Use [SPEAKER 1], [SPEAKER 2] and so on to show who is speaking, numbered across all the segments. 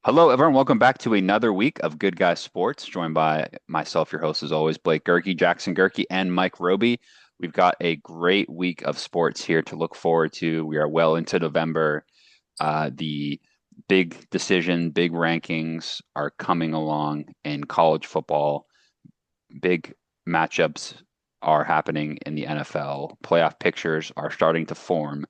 [SPEAKER 1] Hello, everyone. Welcome back to another week of Good Guys Sports, joined by myself, your host, as always, Blake Gerke, Jackson Gerke, and Mike Roby. We've got a great week of sports here to look forward to. We are well into November. The big decision, big rankings are coming along in college football. Big matchups are happening in the NFL. Playoff pictures are starting to form,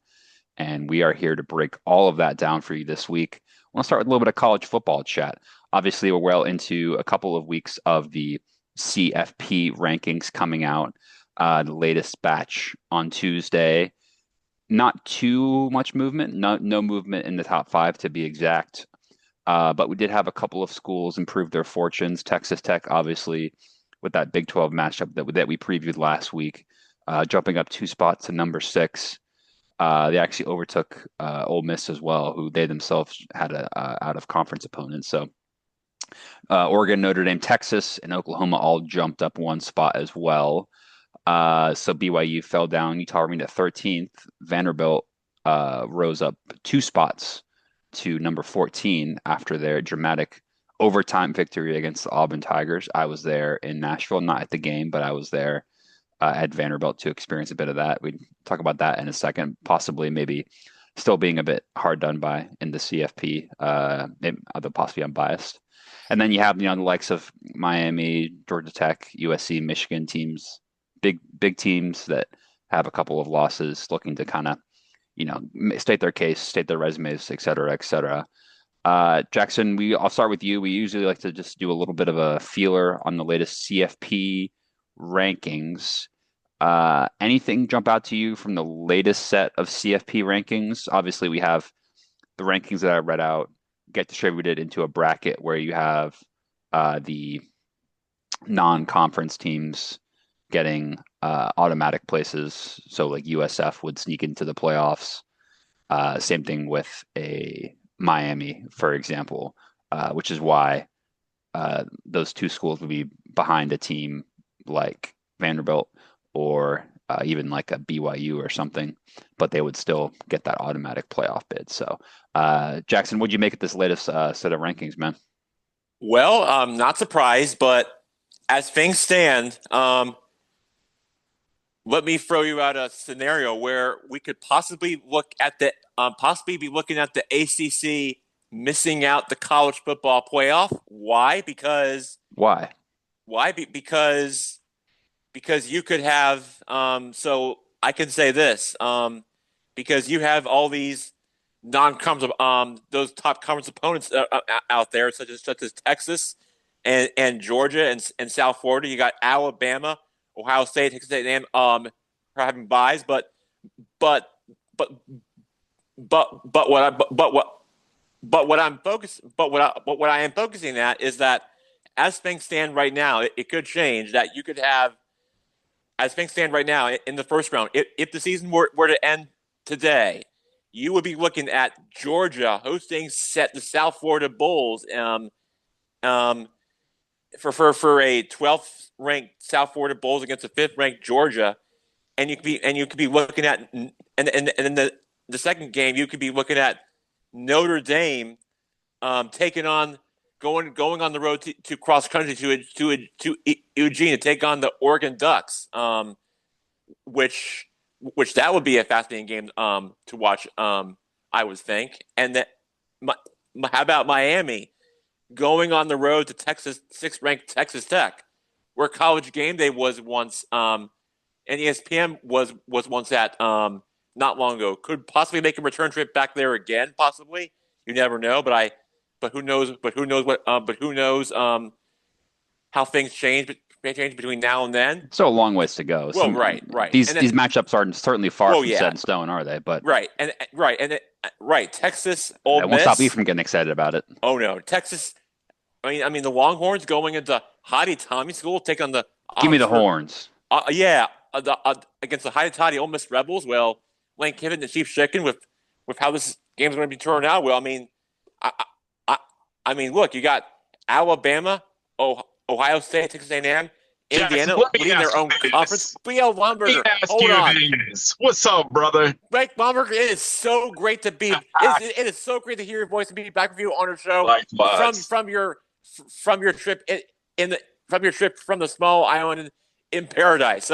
[SPEAKER 1] and we are here to break all of that down for you this week. I want to start with a little bit of college football chat. Obviously, we're well into a couple of weeks of the CFP rankings coming out. The latest batch on Tuesday. Not too much movement, no movement in the top five to be exact. But we did have a couple of schools improve their fortunes. Texas Tech, obviously, with that Big 12 matchup that we previewed last week, jumping up 2 spots to number 6. They actually overtook Ole Miss as well, who they themselves had a out of conference opponent. So Oregon, Notre Dame, Texas, and Oklahoma all jumped up 1 spot as well. So BYU fell down. Utah remained at 13th. Vanderbilt rose up 2 spots to number 14 after their dramatic overtime victory against the Auburn Tigers. I was there in Nashville, not at the game, but I was there at Vanderbilt to experience a bit of that. We talk about that in a second. Possibly, maybe still being a bit hard done by in the CFP. Although possibly I'm biased. And then you have the likes of Miami, Georgia Tech, USC, Michigan teams, big teams that have a couple of losses, looking to kind of state their case, state their resumes, et cetera, et cetera. Jackson, I'll start with you. We usually like to just do a little bit of a feeler on the latest CFP rankings. Anything jump out to you from the latest set of CFP rankings? Obviously, we have the rankings that I read out get distributed into a bracket where you have the non-conference teams getting automatic places. So like USF would sneak into the playoffs. Same thing with a Miami, for example, which is why those two schools would be behind a team like Vanderbilt or even like a BYU or something, but they would still get that automatic playoff bid. So, Jackson, what'd you make of this latest set of rankings, man?
[SPEAKER 2] Well, I'm not surprised, but as things stand, let me throw you out a scenario where we could possibly possibly be looking at the ACC missing out the college football playoff. Why?
[SPEAKER 1] Why?
[SPEAKER 2] Because you could have so I can say this because you have all these non-conference those top conference opponents out there such as Texas and Georgia and South Florida. You got Alabama, Ohio State, Texas A&M are having buys, but but but what I but what I'm focused but what I am focusing at is that as things stand right now, it could change. That you could have as things stand right now in the first round. If the season were to end today, you would be looking at Georgia hosting set the South Florida Bulls um, for a 12th ranked South Florida Bulls against a 5th ranked Georgia, and you could be looking at and then the second game you could be looking at Notre Dame taking on going on the road to cross country to Eugene to take on the Oregon Ducks, which that would be a fascinating game to watch. I would think, and that how about Miami going on the road to Texas, 6th ranked Texas Tech, where College Game Day was once, and ESPN was once at not long ago. Could possibly make a return trip back there again. Possibly, you never know. But who knows? But who knows? How things change between now and then.
[SPEAKER 1] So a long ways to go.
[SPEAKER 2] Well,
[SPEAKER 1] Some
[SPEAKER 2] right,
[SPEAKER 1] these
[SPEAKER 2] and then
[SPEAKER 1] these matchups are certainly far
[SPEAKER 2] well,
[SPEAKER 1] from set
[SPEAKER 2] yeah,
[SPEAKER 1] in stone, are they? But
[SPEAKER 2] right, and right, Texas, Ole
[SPEAKER 1] that won't stop me
[SPEAKER 2] Miss.
[SPEAKER 1] from getting excited about it.
[SPEAKER 2] Oh no, Texas. I mean, the Longhorns going into Hottie Tommy School, take on the
[SPEAKER 1] Give me the
[SPEAKER 2] Oxford.
[SPEAKER 1] horns.
[SPEAKER 2] Yeah, against the Hottie Toddy Ole Miss Rebels. Well, Lane Kiffin and the Chiefs chicken with how this game's going to be turned out. Well, I, I, I mean, look, you got Alabama, Ohio State, Texas A&M,
[SPEAKER 3] Jackson,
[SPEAKER 2] Indiana
[SPEAKER 3] let me
[SPEAKER 2] winning their
[SPEAKER 3] ask
[SPEAKER 2] own
[SPEAKER 3] you
[SPEAKER 2] conference.
[SPEAKER 3] this.
[SPEAKER 2] BL
[SPEAKER 3] Let me
[SPEAKER 2] Lumberger,
[SPEAKER 3] ask
[SPEAKER 2] hold
[SPEAKER 3] you
[SPEAKER 2] on.
[SPEAKER 3] this. What's up, brother?
[SPEAKER 2] Mike Lumberger, it is so great to be. It is so great to hear your voice and be back with you on our show from
[SPEAKER 3] Likewise.
[SPEAKER 2] from your from your trip in the from your trip from the small island in paradise.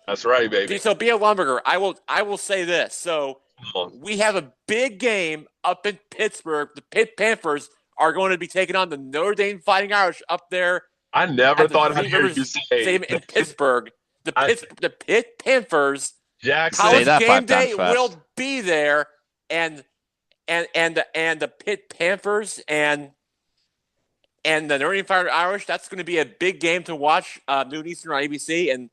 [SPEAKER 3] That's right, baby.
[SPEAKER 2] So BL Lumberger, I will say this. So
[SPEAKER 3] Come on.
[SPEAKER 2] we have a big game up in Pittsburgh. The Pitt Panthers are going to be taking on the Notre Dame Fighting Irish up there
[SPEAKER 3] I never
[SPEAKER 2] at the
[SPEAKER 3] thought I'd
[SPEAKER 2] Three
[SPEAKER 3] hear you
[SPEAKER 2] Rivers
[SPEAKER 3] say
[SPEAKER 2] Stadium in
[SPEAKER 3] that.
[SPEAKER 2] Pittsburgh.
[SPEAKER 3] I,
[SPEAKER 2] The Pitt Panthers
[SPEAKER 1] Say
[SPEAKER 3] Jackson,
[SPEAKER 2] college
[SPEAKER 1] that
[SPEAKER 2] game
[SPEAKER 1] 5 times
[SPEAKER 2] day
[SPEAKER 1] fast.
[SPEAKER 2] will be there, and the Pitt Panthers and the Notre Dame Fighting Irish. That's going to be a big game to watch. Noon Eastern on ABC, and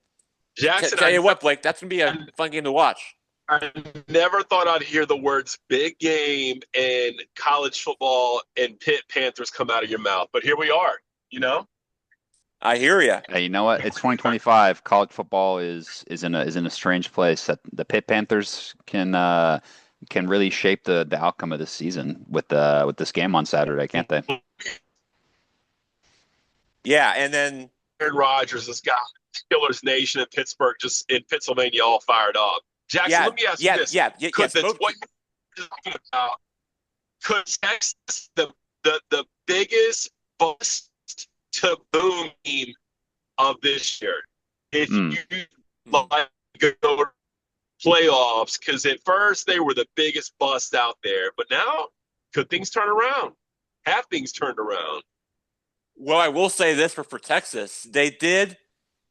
[SPEAKER 3] Jackson,
[SPEAKER 2] tell you what, Blake, that's going to be a fun game to watch.
[SPEAKER 3] I never thought I'd hear the words big game and college football and Pitt Panthers come out of your mouth. But here we are, you know?
[SPEAKER 2] I hear you.
[SPEAKER 1] Hey, you know what? It's 2025. College football is in a strange place. That the Pitt Panthers can really shape the outcome of this season with this game on Saturday, can't they?
[SPEAKER 2] Yeah, and then
[SPEAKER 3] Aaron Rodgers has got Steelers Nation in Pittsburgh, just in Pennsylvania, all fired up. Jackson,
[SPEAKER 2] yeah,
[SPEAKER 3] let me ask you this. Could
[SPEAKER 2] yes,
[SPEAKER 3] the what you're talking about, could Texas the biggest bust to boom team of this year? If
[SPEAKER 1] Mm.
[SPEAKER 3] you like go to playoffs, because at first they were the biggest bust out there, but now could things turn around? Have things turned around?
[SPEAKER 2] Well, I will say this for Texas, they did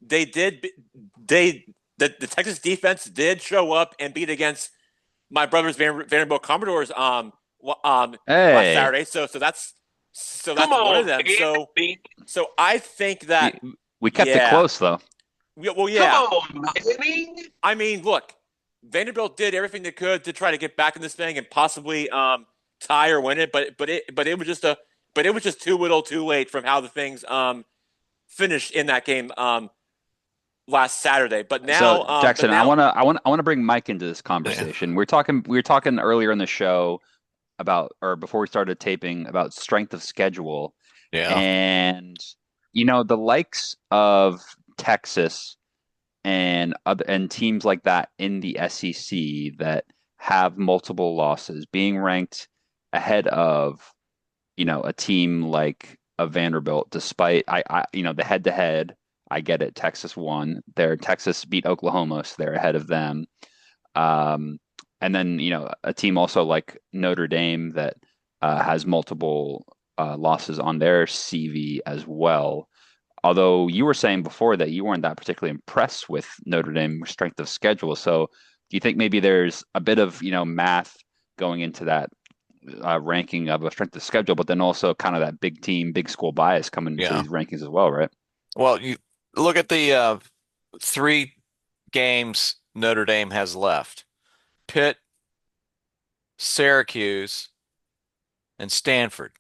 [SPEAKER 2] they the Texas defense did show up and beat against my brother's Vanderbilt Commodores last
[SPEAKER 1] Hey,
[SPEAKER 2] Saturday.
[SPEAKER 3] Come
[SPEAKER 2] That's one of
[SPEAKER 3] on,
[SPEAKER 2] them.
[SPEAKER 3] Andy.
[SPEAKER 2] So I think
[SPEAKER 1] we
[SPEAKER 2] that
[SPEAKER 1] we kept it
[SPEAKER 2] yeah.
[SPEAKER 1] close though.
[SPEAKER 2] Well,
[SPEAKER 3] Come
[SPEAKER 2] yeah.
[SPEAKER 3] on, Manny.
[SPEAKER 2] I mean, look, Vanderbilt did everything they could to try to get back in this thing and possibly tie or win it, but it was just too little, too late from how the things finished in that game last Saturday.
[SPEAKER 1] So
[SPEAKER 2] But
[SPEAKER 1] Jackson, I
[SPEAKER 2] now,
[SPEAKER 1] wanna I want I want to bring Mike into this
[SPEAKER 3] Yeah.
[SPEAKER 1] conversation. We were talking earlier in the show about, or before we started taping, about strength of schedule.
[SPEAKER 3] Yeah.
[SPEAKER 1] And the likes of Texas and teams like that in the SEC that have multiple losses being ranked ahead of a team like a Vanderbilt, despite the head to head. I get it. Texas won. Texas beat Oklahoma, so they're ahead of them. Um, and then a team also like Notre Dame that has multiple losses on their CV as well. Although you were saying before that you weren't that particularly impressed with Notre Dame strength of schedule. So do you think maybe there's a bit of, math going into that ranking of a strength of schedule, but then also kind of that big team, big school bias coming into
[SPEAKER 4] Yeah.
[SPEAKER 1] these rankings as well, right?
[SPEAKER 4] Well, you look at the three games Notre Dame has left: Pitt, Syracuse, and Stanford.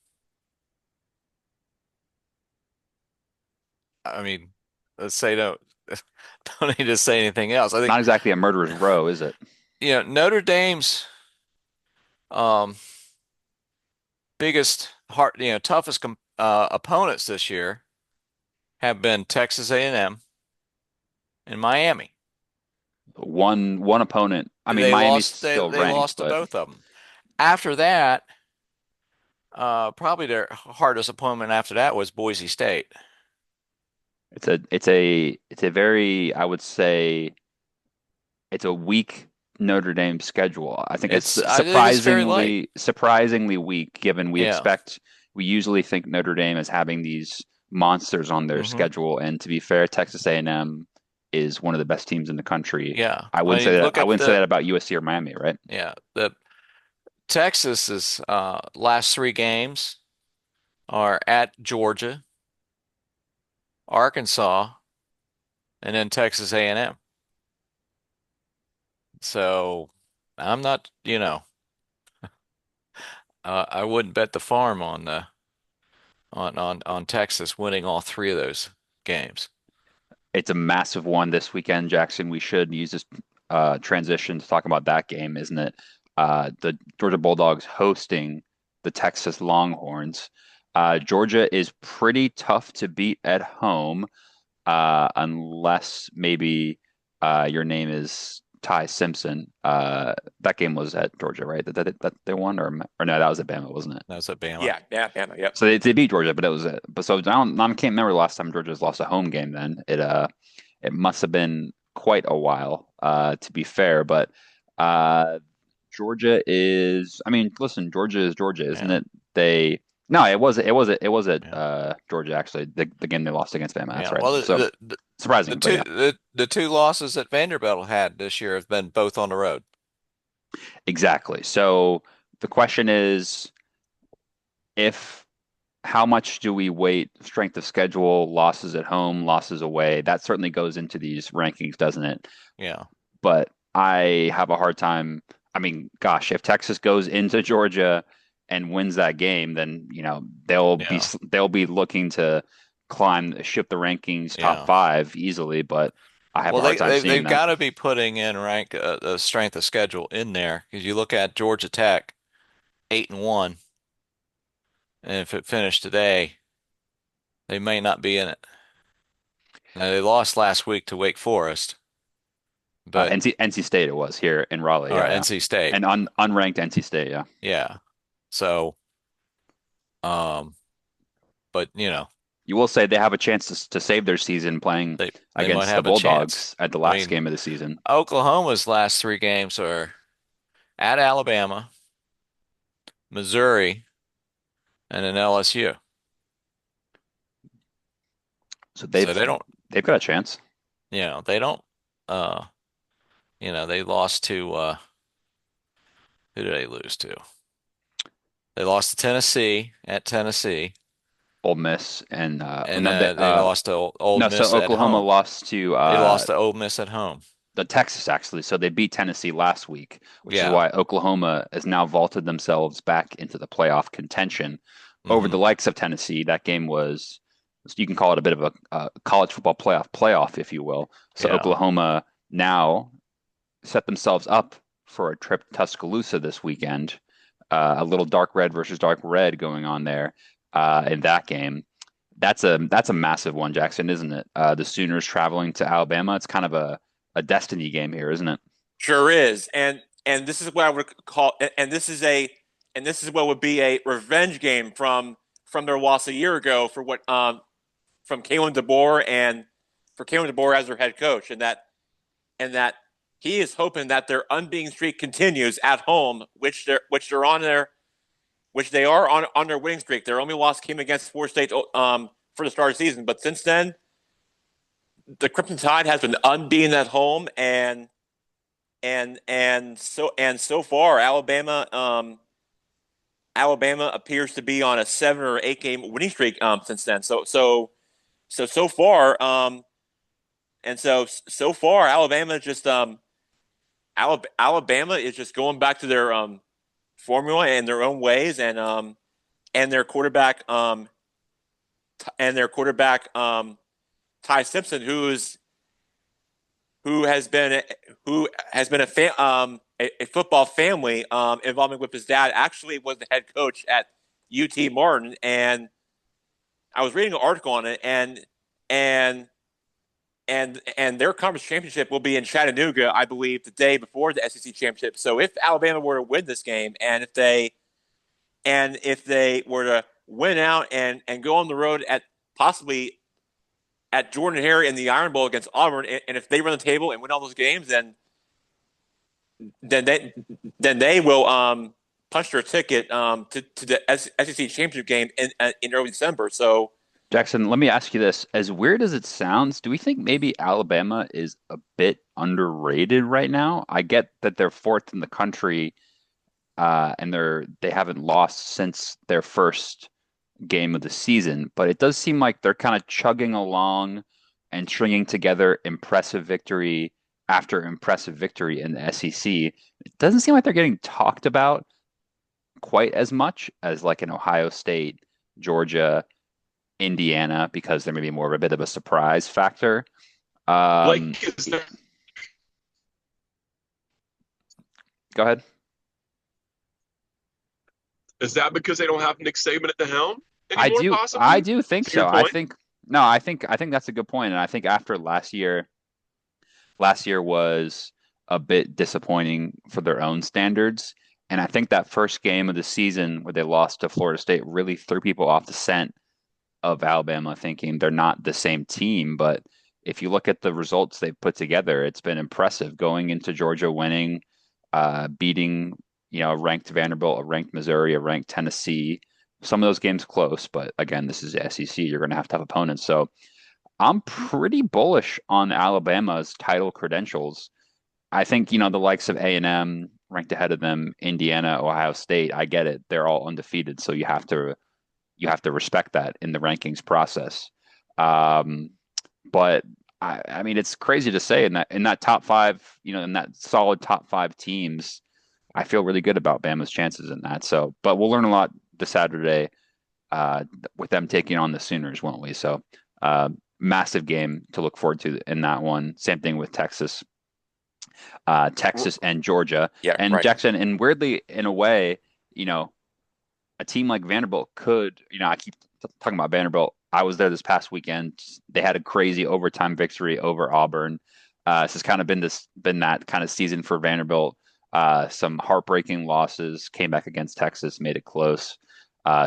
[SPEAKER 4] I mean, let's say don't need to say anything else. I think
[SPEAKER 1] Not exactly a murderer's row, is it?
[SPEAKER 4] Notre Dame's um, biggest toughest opponents this year have been Texas A&M and Miami.
[SPEAKER 1] One opponent. I mean,
[SPEAKER 4] They
[SPEAKER 1] Miami's
[SPEAKER 4] lost. They
[SPEAKER 1] still
[SPEAKER 4] they
[SPEAKER 1] ranked,
[SPEAKER 4] lost to
[SPEAKER 1] but
[SPEAKER 4] both of them. After that, probably their hardest opponent after that was Boise State.
[SPEAKER 1] it's a very, I would say, it's a weak Notre Dame schedule. I think it's
[SPEAKER 4] I think it's very light.
[SPEAKER 1] surprisingly weak, given
[SPEAKER 4] Yeah.
[SPEAKER 1] we usually think Notre Dame as having these monsters on their
[SPEAKER 4] hmm
[SPEAKER 1] schedule. And to be fair, Texas A&M is one of the best teams in the country.
[SPEAKER 4] Yeah.
[SPEAKER 1] I
[SPEAKER 4] I
[SPEAKER 1] wouldn't say
[SPEAKER 4] mean,
[SPEAKER 1] that.
[SPEAKER 4] look
[SPEAKER 1] I
[SPEAKER 4] at
[SPEAKER 1] wouldn't say that about USC or Miami, right?
[SPEAKER 4] the Texas's last three games are at Georgia, Arkansas, and then Texas A&M. So I'm not, I wouldn't bet the farm on on Texas winning all three of those games.
[SPEAKER 1] It's a massive one this weekend, Jackson. We should use this transition to talk about that game, isn't it? The Georgia Bulldogs hosting the Texas Longhorns. Georgia is pretty tough to beat at home. unless maybe your name is Ty Simpson. That game was at Georgia, right? That they won, or no, that was at Bama, wasn't it?
[SPEAKER 4] That was at Bama.
[SPEAKER 2] Yeah, yeah, Bama, yep.
[SPEAKER 1] So they beat Georgia, but it was but so I can't remember the last time Georgia's lost a home game. Then it must have been quite a while. To be fair, but uh Georgia is. I mean, listen, Georgia is Georgia, isn't
[SPEAKER 4] Yeah.
[SPEAKER 1] it? They No, it was at
[SPEAKER 4] Yeah.
[SPEAKER 1] Georgia actually. The game they lost against Bama. That's
[SPEAKER 4] Yeah.
[SPEAKER 1] right.
[SPEAKER 4] Well,
[SPEAKER 1] So
[SPEAKER 4] the
[SPEAKER 1] surprising, but
[SPEAKER 4] two
[SPEAKER 1] yeah,
[SPEAKER 4] the two losses that Vanderbilt had this year have been both on the road.
[SPEAKER 1] exactly. So the question is, if how much do we weight strength of schedule, losses at home, losses away? That certainly goes into these rankings, doesn't it?
[SPEAKER 4] Yeah.
[SPEAKER 1] But I have a hard time. I mean, gosh, if Texas goes into Georgia and wins that game, then
[SPEAKER 4] Yeah.
[SPEAKER 1] they'll be looking to ship the rankings top
[SPEAKER 4] Yeah.
[SPEAKER 1] five easily. But I have
[SPEAKER 4] Well,
[SPEAKER 1] a hard time seeing
[SPEAKER 4] they've
[SPEAKER 1] that.
[SPEAKER 4] got to be putting in rank the strength of schedule in there because you look at Georgia Tech 8-1, and if it finished today, they may not be in it. Now, they lost last week to Wake Forest, but
[SPEAKER 1] NC State it was here in Raleigh,
[SPEAKER 4] or
[SPEAKER 1] yeah, yeah,
[SPEAKER 4] NC State,
[SPEAKER 1] and unranked NC State, yeah.
[SPEAKER 4] yeah. So, um, but
[SPEAKER 1] You will say they have a chance to save their season playing
[SPEAKER 4] they might
[SPEAKER 1] against the
[SPEAKER 4] have a chance.
[SPEAKER 1] Bulldogs at the
[SPEAKER 4] I
[SPEAKER 1] last
[SPEAKER 4] mean,
[SPEAKER 1] game of the season.
[SPEAKER 4] Oklahoma's last three games are at Alabama, Missouri, and then LSU.
[SPEAKER 1] So
[SPEAKER 4] So they don't,
[SPEAKER 1] they've got a chance.
[SPEAKER 4] they don't, uh, they lost to who did they lose to? They lost to Tennessee at Tennessee,
[SPEAKER 1] Ole Miss and
[SPEAKER 4] and
[SPEAKER 1] no,
[SPEAKER 4] they lost to Old
[SPEAKER 1] no, so
[SPEAKER 4] Miss at
[SPEAKER 1] Oklahoma
[SPEAKER 4] home.
[SPEAKER 1] lost to
[SPEAKER 4] They lost to Old Miss at home.
[SPEAKER 1] the Texas actually. So they beat Tennessee last week, which is
[SPEAKER 4] Yeah.
[SPEAKER 1] why Oklahoma has now vaulted themselves back into the playoff contention over
[SPEAKER 4] Hmm.
[SPEAKER 1] the likes of Tennessee. That game was, you can call it a bit of a college football playoff, if you will. So
[SPEAKER 4] Yeah.
[SPEAKER 1] Oklahoma now set themselves up for a trip to Tuscaloosa this weekend. A little dark red versus dark red going on there in that game. That's a massive one, Jackson, isn't it? The Sooners traveling to Alabama. It's kind of a destiny game here, isn't it?
[SPEAKER 2] Sure is. And this is what I would call and this is what would be a revenge game from their loss a year ago for what from Kalen DeBoer and for Kalen DeBoer as their head coach, and that he is hoping that their unbeaten streak continues at home, which they're on their which they are on their winning streak. Their only loss came against Florida State for the start of the season, but since then the Crimson Tide has been unbeaten at home, and so far Alabama appears to be on a 7 or 8 game winning streak since then. So far so far Alabama is just going back to their formula and their own ways, and their quarterback Ty Simpson, who has been who has been a football family involvement with his dad. Actually, was the head coach at UT Martin, and I was reading an article on it, and their conference championship will be in Chattanooga, I believe, the day before the SEC championship. So if Alabama were to win this game, and if they were to win out and go on the road at possibly at Jordan Hare in the Iron Bowl against Auburn, and if they run the table and win all those games, then they then they will punch their ticket to the SEC championship game in early December. So
[SPEAKER 1] Jackson, let me ask you this. As weird as it sounds, do we think maybe Alabama is a bit underrated right now? I get that they're fourth in the country, and they haven't lost since their first game of the season, but it does seem like they're kind of chugging along and stringing together impressive victory after impressive victory in the SEC. It doesn't seem like they're getting talked about quite as much as like an Ohio State, Georgia, Indiana, because there may be more of a bit of a surprise factor. Um,
[SPEAKER 3] Blake is not,
[SPEAKER 1] Go ahead.
[SPEAKER 3] is that because they don't have Nick Saban at the helm
[SPEAKER 1] I
[SPEAKER 3] anymore?
[SPEAKER 1] do, I
[SPEAKER 3] Possibly
[SPEAKER 1] do think
[SPEAKER 3] to your
[SPEAKER 1] so. I
[SPEAKER 3] point.
[SPEAKER 1] think No, I think that's a good point, and I think after last year was a bit disappointing for their own standards. And I think that first game of the season where they lost to Florida State really threw people off the scent of Alabama, thinking they're not the same team. But if you look at the results they've put together, it's been impressive going into Georgia, winning, beating, a ranked Vanderbilt, a ranked Missouri, a ranked Tennessee. Some of those games close, but again, this is the SEC. You're going to have opponents. So I'm pretty bullish on Alabama's title credentials. I think, the likes of A&M ranked ahead of them, Indiana, Ohio State, I get it. They're all undefeated, so you have to respect that in the rankings process. Um, but I mean, it's crazy to say in that top five, in that solid top five teams, I feel really good about Bama's chances in that. So, but we'll learn a lot this Saturday with them taking on the Sooners, won't we? So, massive game to look forward to in that one. Same thing with Texas and Georgia,
[SPEAKER 2] Yeah,
[SPEAKER 1] and
[SPEAKER 2] right.
[SPEAKER 1] Jackson. And weirdly, in a way, you know, a team like Vanderbilt could, I keep talking about Vanderbilt. I was there this past weekend. They had a crazy overtime victory over Auburn. This has kind of been that kind of season for Vanderbilt. Some heartbreaking losses, came back against Texas, made it close.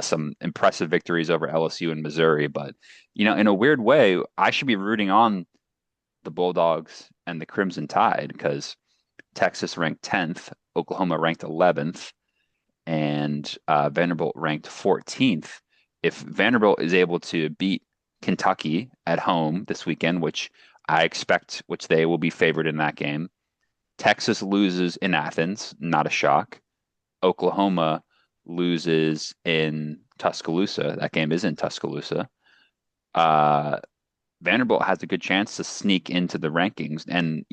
[SPEAKER 1] Some impressive victories over LSU and Missouri. But, in a weird way, I should be rooting on the Bulldogs and the Crimson Tide because Texas ranked 10th, Oklahoma ranked 11th, and Vanderbilt ranked 14th. If Vanderbilt is able to beat Kentucky at home this weekend, which they will be favored in that game, Texas loses in Athens, not a shock. Oklahoma loses in Tuscaloosa. That game is in Tuscaloosa. Uh, Vanderbilt has a good chance to sneak into the rankings. And,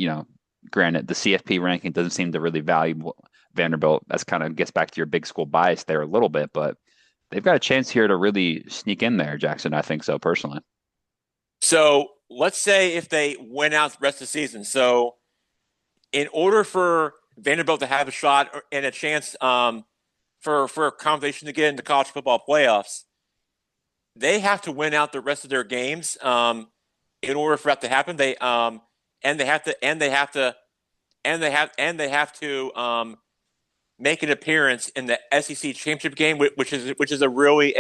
[SPEAKER 1] granted, the CFP ranking doesn't seem to really value Vanderbilt. That's kind of gets back to your big school bias there a little bit, but they've got a chance here to really sneak in there, Jackson. I think so personally.
[SPEAKER 2] So let's say if they win out the rest of the season. So in order for Vanderbilt to have a shot and a chance for a conversation to get into college football playoffs, they have to win out the rest of their games in order for that to happen. And they have to and they have to make an appearance in the SEC championship game, which is a really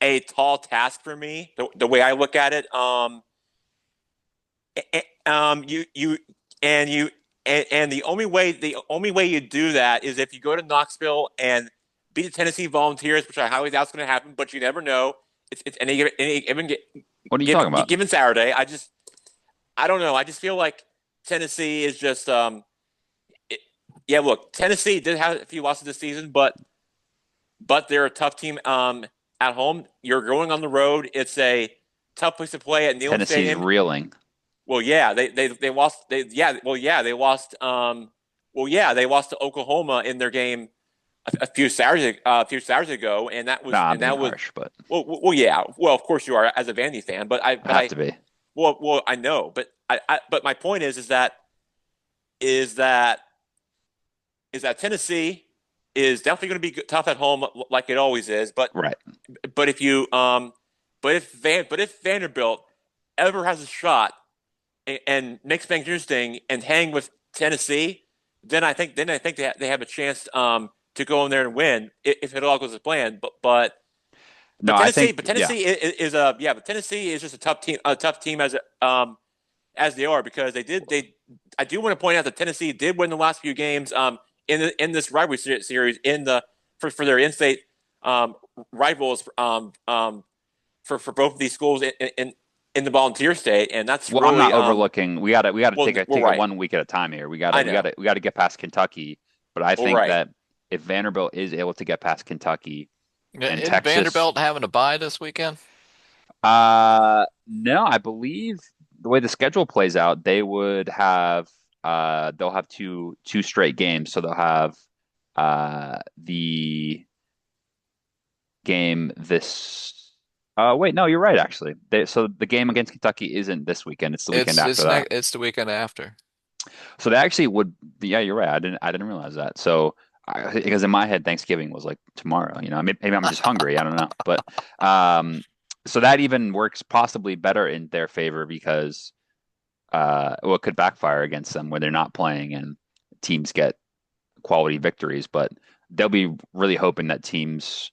[SPEAKER 2] a tall task for me. The way I look at it, you and you and the only way you do that is if you go to Knoxville and beat the Tennessee Volunteers, which I highly doubt is going to happen, but you never know. It's
[SPEAKER 1] What are you talking about?
[SPEAKER 2] given Saturday. I don't know. I just feel like Tennessee is just yeah. Look, Tennessee did have a few losses this season, but they're a tough team at home. You're going on the road. It's a tough place to play at Neyland
[SPEAKER 1] Tennessee's
[SPEAKER 2] Stadium.
[SPEAKER 1] reeling.
[SPEAKER 2] Well, yeah, they lost. They lost. They lost to Oklahoma in their game a few Saturdays ago, and that was
[SPEAKER 1] Nah, I'm
[SPEAKER 2] and
[SPEAKER 1] being
[SPEAKER 2] that was
[SPEAKER 1] harsh, but
[SPEAKER 2] yeah. Well, of course you are as a Vandy fan, but
[SPEAKER 1] I have to be.
[SPEAKER 2] I know, but my point is that Tennessee is definitely going to be tough at home like it always is,
[SPEAKER 1] Right.
[SPEAKER 2] but if you if Vanderbilt ever has a shot and makes things interesting and hang with Tennessee, then I think they have a chance to go in there and win if it all goes as planned.
[SPEAKER 1] No, I think yeah.
[SPEAKER 2] But Tennessee is just a tough team as they are because I do want to point out that Tennessee did win the last few games in this rivalry series for their in-state rivals for both of these schools in the Volunteer State, and that's
[SPEAKER 1] Well,
[SPEAKER 2] really
[SPEAKER 1] I'm not overlooking. We gotta take it
[SPEAKER 2] right.
[SPEAKER 1] 1 week at a time here. We
[SPEAKER 2] I
[SPEAKER 1] gotta we
[SPEAKER 2] know.
[SPEAKER 1] gotta we gotta get past Kentucky. But I think
[SPEAKER 2] Right.
[SPEAKER 1] that if Vanderbilt is able to get past Kentucky and
[SPEAKER 4] Isn't
[SPEAKER 1] Texas,
[SPEAKER 4] Vanderbilt having a bye this weekend?
[SPEAKER 1] no, I believe the way the schedule plays out, they'll have two straight games. So they'll have the game this. Wait, no, you're right. Actually, so the game against Kentucky isn't this weekend; it's the weekend after that.
[SPEAKER 4] It's the weekend after.
[SPEAKER 1] So they actually would. Yeah, you're right. I didn't realize that. So because in my head, Thanksgiving was like tomorrow. Maybe I'm just hungry. I don't know. But So that even works possibly better in their favor because well, it could backfire against them when they're not playing and teams get quality victories, but they'll be really hoping that teams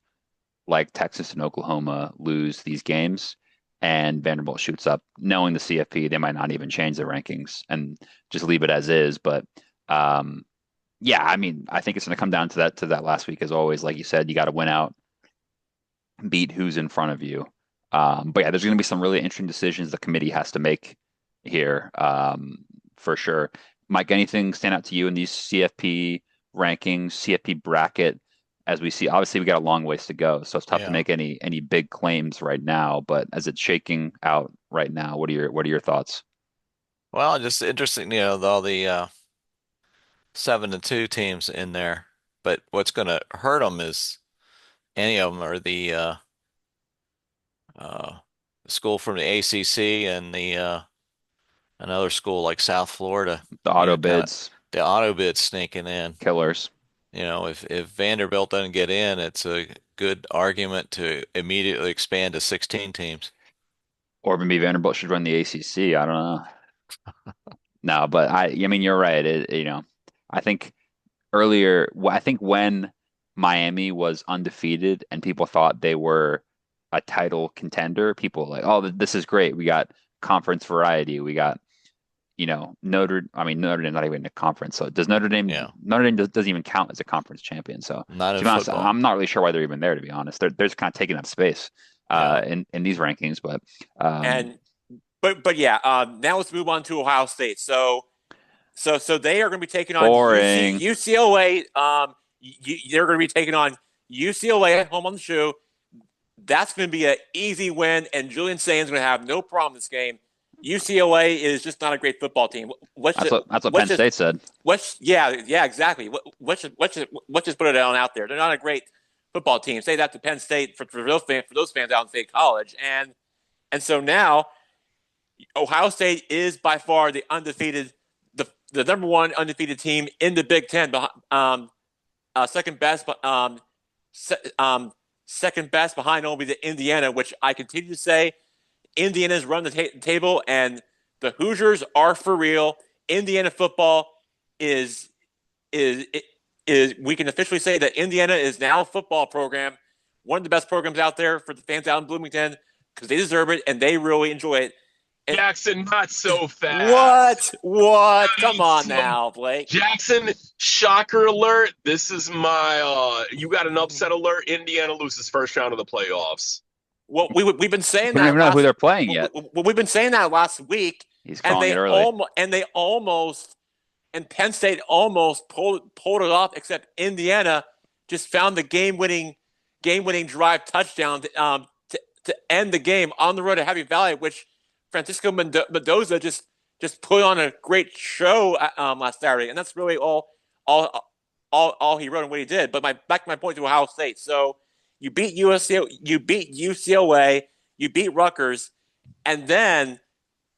[SPEAKER 1] like Texas and Oklahoma lose these games and Vanderbilt shoots up. Knowing the CFP, they might not even change the rankings and just leave it as is. But yeah, I mean, I think it's going to come down to that last week as always. Like you said, you got to win out, beat who's in front of you. But yeah, there's going to be some really interesting decisions the committee has to make here, for sure. Mike, anything stand out to you in these CFP rankings, CFP bracket? As we see, obviously we got a long ways to go, so it's tough to
[SPEAKER 4] Yeah.
[SPEAKER 1] make any big claims right now. But as it's shaking out right now, what are your thoughts?
[SPEAKER 4] Well, just interesting, all the 7-2 teams in there. But what's going to hurt them is any of them are the uh, school from the ACC and the another school like South Florida.
[SPEAKER 1] The auto
[SPEAKER 4] Kind of
[SPEAKER 1] bids,
[SPEAKER 4] the auto bid sneaking in.
[SPEAKER 1] killers,
[SPEAKER 4] If Vanderbilt doesn't get in, it's a good argument to immediately expand to 16 teams.
[SPEAKER 1] or maybe Vanderbilt should run the ACC. I don't know. No, but I mean, you're right. I think earlier, I think when Miami was undefeated and people thought they were a title contender, people were like, oh, this is great. We got conference variety. We got, Notre Dame's not even a conference. So does
[SPEAKER 4] Yeah,
[SPEAKER 1] Notre Dame doesn't even count as a conference champion. So
[SPEAKER 4] not
[SPEAKER 1] to
[SPEAKER 4] in
[SPEAKER 1] be honest,
[SPEAKER 4] football.
[SPEAKER 1] I'm not really sure why they're even there, to be honest. They're just kind of taking up space
[SPEAKER 4] Yeah.
[SPEAKER 1] in these rankings. But um,
[SPEAKER 2] And but yeah, now let's move on to Ohio State. So they are going to be taking on
[SPEAKER 1] boring.
[SPEAKER 2] UCLA. They're going to be taking on UCLA at home on the shoe. That's going to be an easy win, and Julian Sainz going to have no problem in this game. UCLA is just not a great football team.
[SPEAKER 1] That's what Penn
[SPEAKER 2] Let's just
[SPEAKER 1] State said.
[SPEAKER 2] yeah, exactly. Let's just put it out there. They're not a great football team. Say that to Penn State for those fans out in State College, and so now Ohio State is by far the number one undefeated team in the Big Ten. Second best, se- um, second best behind only the Indiana, which I continue to say Indiana's run the table, and the Hoosiers are for real. Indiana football is is is we can officially say that Indiana is now a football program, one of the best programs out there for the fans out in Bloomington because they deserve it and they really enjoy it. And
[SPEAKER 3] Jackson, not so fast.
[SPEAKER 2] what? What?
[SPEAKER 3] I
[SPEAKER 2] Come
[SPEAKER 3] mean,
[SPEAKER 2] on now, Blake.
[SPEAKER 3] Jackson, shocker alert. This is my you got an upset alert. Indiana loses first round of the playoffs.
[SPEAKER 2] Well, we've been saying
[SPEAKER 1] We don't
[SPEAKER 2] that
[SPEAKER 1] even know who they're playing yet.
[SPEAKER 2] we've been saying that last week,
[SPEAKER 1] He's
[SPEAKER 2] and
[SPEAKER 1] calling it early.
[SPEAKER 2] they almost and Penn State almost pulled it off, except Indiana just found the game winning drive touchdown to end the game on the road at Happy Valley, which Francisco Mendoza just put on a great show last Saturday, and that's really all all he wrote and what he did. But back to my point to Ohio State. So you beat you beat UCLA, you beat Rutgers, and then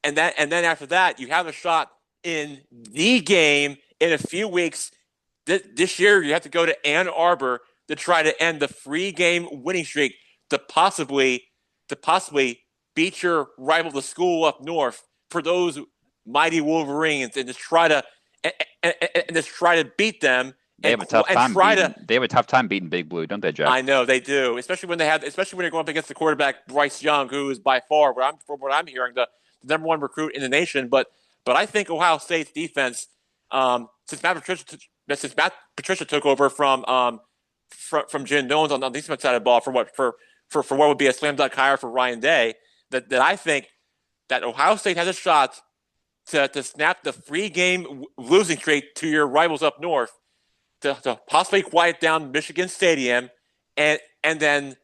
[SPEAKER 2] after that, you have a shot in the game in a few weeks. This year, you have to go to Ann Arbor to try to end the free game winning streak to possibly beat your rival, the school up north, for those mighty Wolverines, and just try to beat them
[SPEAKER 1] They have a tough
[SPEAKER 2] and
[SPEAKER 1] time
[SPEAKER 2] try to.
[SPEAKER 1] beating. They have a tough time beating Big Blue, don't they, Jack?
[SPEAKER 2] I know they do, especially when you're going up against the quarterback Bryce Young, who is by far, from what I'm hearing, the number one recruit in the nation. But I think Ohio State's defense, since Matt Patricia took over from Jim Jones on the defense side of the ball for what would be a slam dunk hire for Ryan Day, that I think that Ohio State has a shot to snap the free game losing streak to your rivals up north, to possibly quiet down Michigan Stadium, and then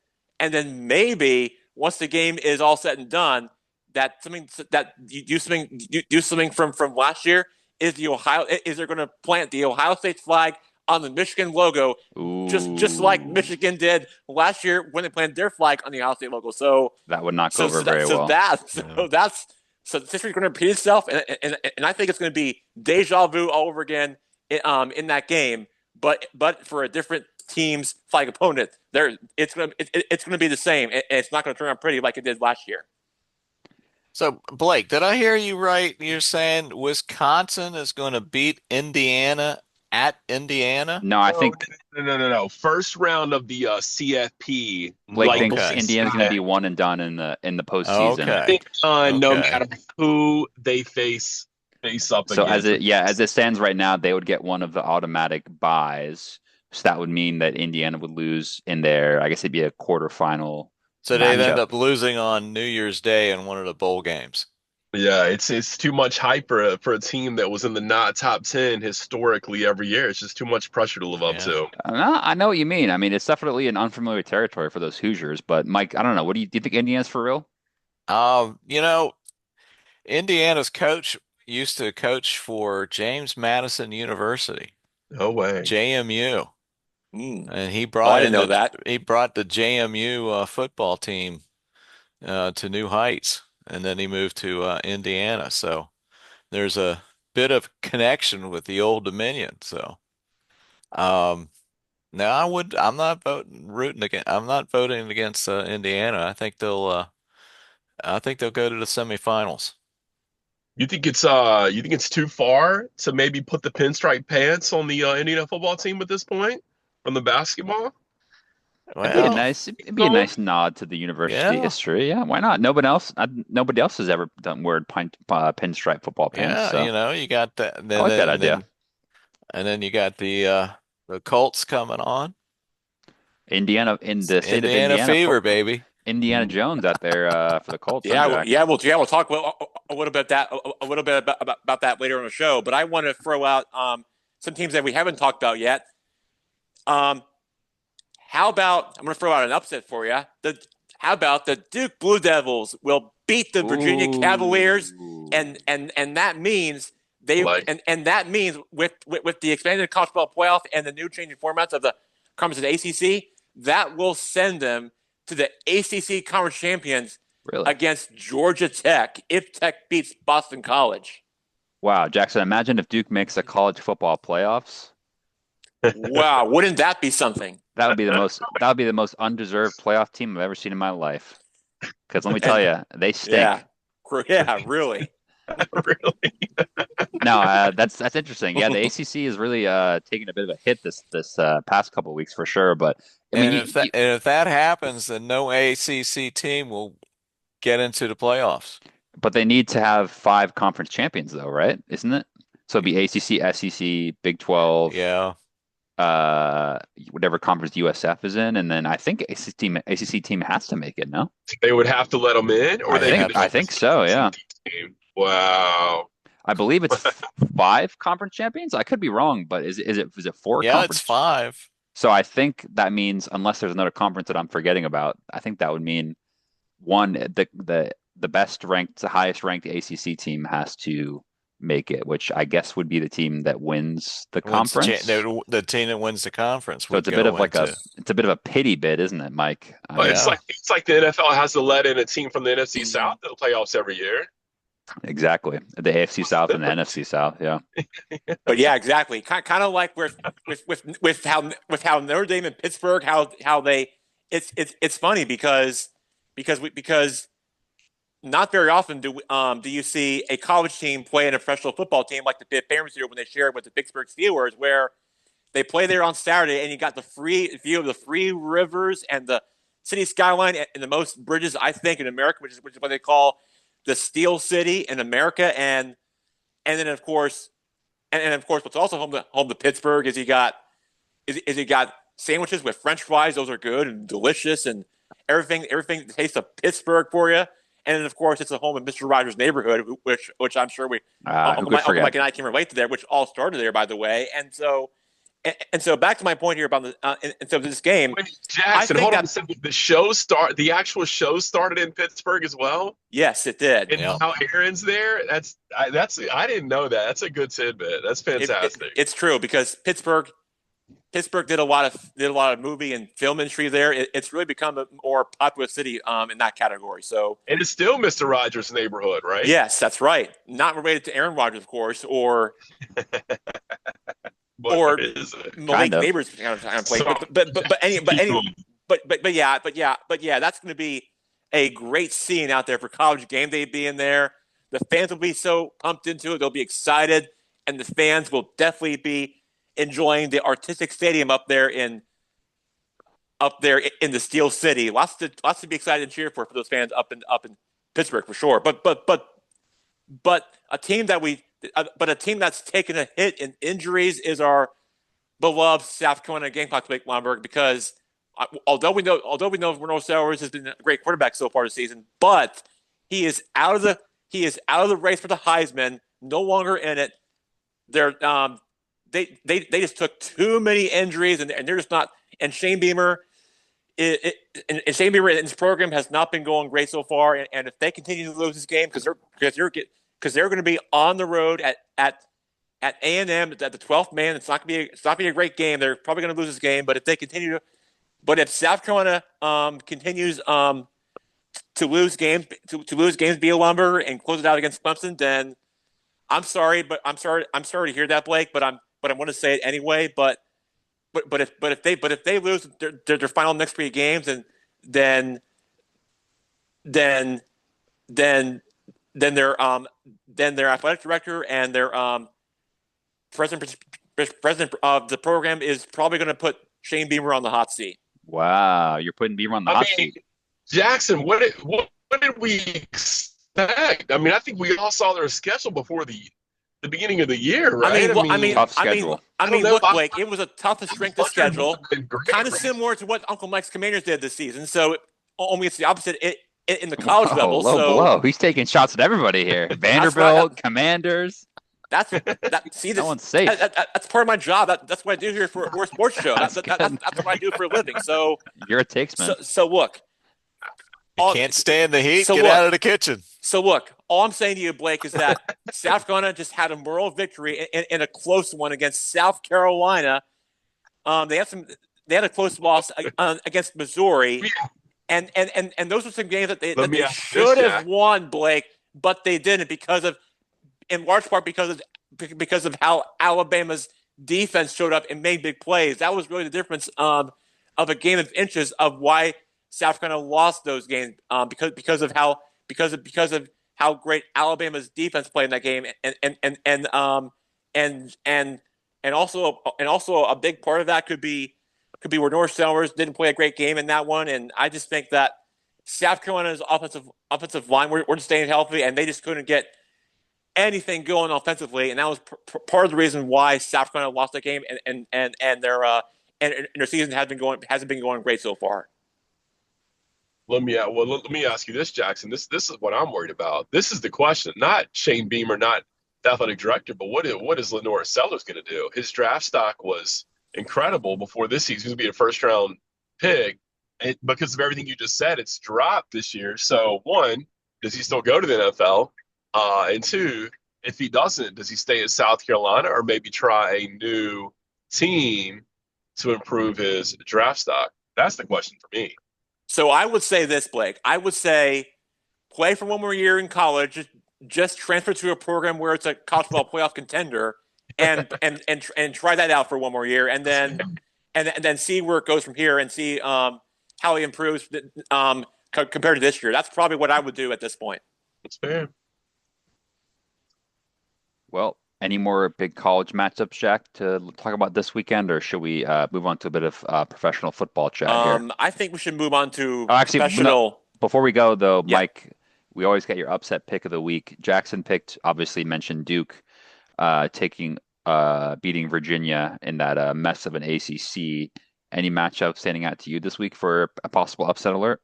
[SPEAKER 2] maybe once the game is all said and done, that you do something from last year. Is they're going to plant the Ohio State flag on the Michigan logo, just like
[SPEAKER 1] Ooh,
[SPEAKER 2] Michigan did last year when they planted their flag on the Ohio State logo. So
[SPEAKER 1] that would not go
[SPEAKER 2] so
[SPEAKER 1] over
[SPEAKER 2] so that
[SPEAKER 1] very
[SPEAKER 2] so
[SPEAKER 1] well.
[SPEAKER 2] that
[SPEAKER 4] Yeah.
[SPEAKER 2] so that's so this is going to repeat itself, and I think it's going to be deja vu all over again in that game, but for a different team's flag opponent. It's gonna be the same, and it's not gonna turn out pretty like it did last year.
[SPEAKER 4] So, Blake, did I hear you right? You're saying Wisconsin is going to beat Indiana at Indiana?
[SPEAKER 1] No, I
[SPEAKER 3] No,
[SPEAKER 1] think
[SPEAKER 3] no. First round of the CFP
[SPEAKER 1] Blake
[SPEAKER 3] regular
[SPEAKER 1] thinks
[SPEAKER 4] Okay.
[SPEAKER 1] Indiana's going to
[SPEAKER 3] season.
[SPEAKER 1] be one and done in the postseason.
[SPEAKER 4] Okay.
[SPEAKER 3] No
[SPEAKER 4] Okay.
[SPEAKER 3] matter who they face up
[SPEAKER 1] So
[SPEAKER 3] against.
[SPEAKER 1] as it stands right now, they would get one of the automatic buys. So that would mean that Indiana would lose in their, I guess it'd be a quarterfinal
[SPEAKER 4] So they'd end
[SPEAKER 1] matchup.
[SPEAKER 4] up losing on New Year's Day in one of the bowl games.
[SPEAKER 3] Yeah, it's too much hype for a team that was in the not top 10 historically every year. It's just too much pressure to live up
[SPEAKER 4] Yeah.
[SPEAKER 3] to.
[SPEAKER 1] I know what you mean. I mean, it's definitely an unfamiliar territory for those Hoosiers. But Mike, I don't know. Do you think Indiana's for real?
[SPEAKER 4] You know, Indiana's coach used to coach for James Madison University,
[SPEAKER 3] No way.
[SPEAKER 4] JMU,
[SPEAKER 2] Mm.
[SPEAKER 4] and
[SPEAKER 2] Oh, I didn't know that.
[SPEAKER 4] he brought the JMU football team to new heights, and then he moved to Indiana. So there's a bit of connection with the Old Dominion. So um, no, I'm not rooting against. I'm not voting against Indiana. I think they'll go to the semifinals.
[SPEAKER 3] You think it's too far to maybe put the pinstripe pants on the Indiana football team at this point from the basketball?
[SPEAKER 4] Well,
[SPEAKER 1] It'd be a
[SPEAKER 3] Going?
[SPEAKER 1] nice nod to the university
[SPEAKER 4] yeah,
[SPEAKER 1] history. Yeah, why not? Nobody else has ever done wear pinstripe football pants.
[SPEAKER 4] yeah.
[SPEAKER 1] So
[SPEAKER 4] You got that. And
[SPEAKER 1] I like that idea.
[SPEAKER 4] then you got the Colts coming on.
[SPEAKER 1] Indiana in
[SPEAKER 4] It's
[SPEAKER 1] the state of
[SPEAKER 4] Indiana
[SPEAKER 1] Indiana,
[SPEAKER 4] fever, baby.
[SPEAKER 1] Indiana Jones out there for the Colts, huh,
[SPEAKER 2] Yeah,
[SPEAKER 1] Jack?
[SPEAKER 2] we'll talk a little bit about that later on the show. But I want to throw out some teams that we haven't talked about yet. Um, how about I'm going to throw out an upset for you? How about the Duke Blue Devils will beat the Virginia Cavaliers,
[SPEAKER 1] Ooh.
[SPEAKER 2] and that means they
[SPEAKER 3] Like,
[SPEAKER 2] and that means with the expanded college football playoff and the new changing formats of the conference of the ACC, that will send them to the ACC conference champions
[SPEAKER 1] Really?
[SPEAKER 2] against Georgia Tech if Tech beats Boston College.
[SPEAKER 1] Wow, Jackson, imagine if Duke makes the college football playoffs.
[SPEAKER 2] Wow, wouldn't that be something?
[SPEAKER 1] That would be the most undeserved playoff team I've ever seen in my life. Because let me tell
[SPEAKER 2] And
[SPEAKER 1] you, they stink.
[SPEAKER 2] yeah, really.
[SPEAKER 3] really?
[SPEAKER 1] No, that's interesting. Yeah, the ACC is really taking a bit of a hit this past couple of weeks for sure. But I mean,
[SPEAKER 4] And if that happens, then no ACC team will get into the playoffs.
[SPEAKER 1] but they need to have five conference champions though, right? Isn't it? So it'd be ACC, SEC, Big 12,
[SPEAKER 4] Yeah.
[SPEAKER 1] uh, whatever conference USF is in, and then I think ACC team has to make it. No,
[SPEAKER 3] They would have to let them in, or they could
[SPEAKER 1] I
[SPEAKER 3] just
[SPEAKER 1] think so. Yeah,
[SPEAKER 3] team. Wow.
[SPEAKER 1] I believe it's five conference champions. I could be wrong, but is it four
[SPEAKER 4] Yeah, it's
[SPEAKER 1] conference?
[SPEAKER 4] 5.
[SPEAKER 1] So I think that means unless there's another conference that I'm forgetting about, I think that would mean one the best ranked, the highest ranked ACC team has to make it, which I guess would be the team that wins the conference.
[SPEAKER 4] The team that wins the conference
[SPEAKER 1] So
[SPEAKER 4] would
[SPEAKER 1] it's a bit of
[SPEAKER 4] go
[SPEAKER 1] like
[SPEAKER 4] into.
[SPEAKER 1] it's a bit of a pity bid, isn't it, Mike? I
[SPEAKER 3] But
[SPEAKER 1] mean,
[SPEAKER 3] it's
[SPEAKER 4] Yeah.
[SPEAKER 3] like the NFL has to let in a team from the NFC South to the playoffs every year.
[SPEAKER 1] exactly. The AFC South and the NFC South. Yeah.
[SPEAKER 2] But yeah, exactly. Kind of like with how Notre Dame and Pittsburgh how they it's funny because not very often do you see a college team play in a professional football team like the Pitt Panthers do when they share it with the Pittsburgh Steelers, where they play there on Saturday and you got the free view of the three rivers and the city skyline and the most bridges I think in America, which is what they call the Steel City in America, and then of course what's also home to Pittsburgh is you got sandwiches with French fries. Those are good and delicious, and everything tastes of Pittsburgh for you. And then of course it's a home in Mister Rogers' neighborhood, which I'm sure
[SPEAKER 1] Who could forget?
[SPEAKER 2] Mike and I can relate to there, which all started there, by the way. And so back to my point here about and so this game.
[SPEAKER 3] Wait,
[SPEAKER 2] I
[SPEAKER 3] Jackson,
[SPEAKER 2] think
[SPEAKER 3] hold on
[SPEAKER 2] that
[SPEAKER 3] a second. The actual show started in Pittsburgh as well,
[SPEAKER 2] yes, it did.
[SPEAKER 3] and
[SPEAKER 4] Yeah.
[SPEAKER 3] how Aaron's there. I didn't know that. That's a good tidbit. That's fantastic.
[SPEAKER 2] It's true because Pittsburgh did a lot of movie and film industry there. It's really become a more popular city in that category. So
[SPEAKER 3] And it's still Mr. Rogers' neighborhood, right?
[SPEAKER 2] yes, that's right. Not related to Aaron Rodgers, of course, or
[SPEAKER 3] What
[SPEAKER 2] or
[SPEAKER 3] is it?
[SPEAKER 1] Kind
[SPEAKER 2] Malik
[SPEAKER 1] of.
[SPEAKER 2] Neighbors kind of play.
[SPEAKER 3] So
[SPEAKER 2] But yeah, that's going to be a great scene out there for College Game Day being there. The fans will be so pumped into it; they'll be excited, and the fans will definitely be enjoying the artistic stadium up there in the Steel City. Lots to be excited and cheer for those fans up in Pittsburgh for sure. But a team that we but a team that's taken a hit in injuries is our beloved South Carolina Gamecocks, Blake Blomberg, because although we know Renault Sowers has been a great quarterback so far this season, but he is out of the race for the Heisman, no longer in it. They're they just took too many injuries, and they're just not. And Shane Beamer, and Shane Beamer in his program has not been going great so far. And if they continue to lose this game, because they're going to be on the road at A&M at the 12th man. It's not gonna be a great game. They're probably going to lose this game, but if they continue to, but if South Carolina continues to lose games to lose games via Lumber and close it out against Clemson, then I'm sorry to hear that, Blake, but I'm going to say it anyway. But if they lose their final next 3 games, and then then then then their athletic director and their president of the program is probably going to put Shane Beamer on the hot seat.
[SPEAKER 1] Wow, you're putting Beaver on the
[SPEAKER 3] I
[SPEAKER 1] hot
[SPEAKER 3] mean,
[SPEAKER 1] seat.
[SPEAKER 3] Jackson, what did we expect? I mean, I think we all saw their schedule before the beginning of the year,
[SPEAKER 2] I
[SPEAKER 3] right?
[SPEAKER 2] mean, well, I mean,
[SPEAKER 1] Tough
[SPEAKER 2] I mean,
[SPEAKER 1] schedule.
[SPEAKER 2] I
[SPEAKER 3] I don't
[SPEAKER 2] mean,
[SPEAKER 3] know.
[SPEAKER 2] look, Blake, it was a tough strength of schedule,
[SPEAKER 3] Been great.
[SPEAKER 2] kind of similar to what Uncle Mike's Commanders did this season. So only it's the opposite in the college
[SPEAKER 1] Whoa,
[SPEAKER 2] level.
[SPEAKER 1] low
[SPEAKER 2] So
[SPEAKER 1] blow. He's taking shots at everybody here.
[SPEAKER 2] that's what I,
[SPEAKER 1] Vanderbilt, Commanders.
[SPEAKER 2] that's that. See
[SPEAKER 1] No
[SPEAKER 2] this.
[SPEAKER 1] one's safe.
[SPEAKER 2] That's part of my job. That's what I do here for a sports show.
[SPEAKER 1] That's good.
[SPEAKER 2] That's what I do for a living. So
[SPEAKER 1] You're a takesman.
[SPEAKER 2] look,
[SPEAKER 4] You
[SPEAKER 2] all,
[SPEAKER 4] can't stand the heat,
[SPEAKER 2] so
[SPEAKER 4] get
[SPEAKER 2] look,
[SPEAKER 4] out of the kitchen.
[SPEAKER 2] So look, all I'm saying to you, Blake, is that South Carolina just had a moral victory in a close one against South Carolina. They had a close loss against Missouri, and those were some games that they should have won, Blake, but they didn't in large part because of how Alabama's defense showed up and made big plays. That was really the difference of a game of inches of why South Carolina lost those games because of how great Alabama's defense played in that game, and also a big part of that could be where North Sellers didn't play a great game in that one, and I just think that South Carolina's offensive line we're just staying healthy, and they just couldn't get anything going offensively, and that was part of the reason why South Carolina lost that game, and their season hasn't been going great so far.
[SPEAKER 3] Let me ask you this, Jackson. This is what I'm worried about. This is the question, not Shane Beamer, not the athletic director, but what is Lenore Sellers going to do? His draft stock was incredible before this season. He's going to be a first round pick, and because of everything you just said, it's dropped this year. So one, does he still go to the NFL? And two, if he doesn't, does he stay at South Carolina or maybe try a new team to improve his draft stock? That's the question for me.
[SPEAKER 2] So I would say this, Blake. I would say play for one more year in college, just transfer to a program where it's a college football playoff contender, and try that out for one more year, and then see where it goes from here, and see how he improves compared to this year. That's probably what I would do at this point.
[SPEAKER 3] That's fair.
[SPEAKER 1] Well, any more big college matchups, Jack, to talk about this weekend, or should we move on to a bit of professional football chat here?
[SPEAKER 2] I think we should move on to
[SPEAKER 1] Actually,
[SPEAKER 2] professional.
[SPEAKER 1] no, before we go, though,
[SPEAKER 2] Yeah.
[SPEAKER 1] Mike, we always get your upset pick of the week. Jackson picked, obviously mentioned Duke beating Virginia in that mess of an ACC. Any matchup standing out to you this week for a possible upset alert?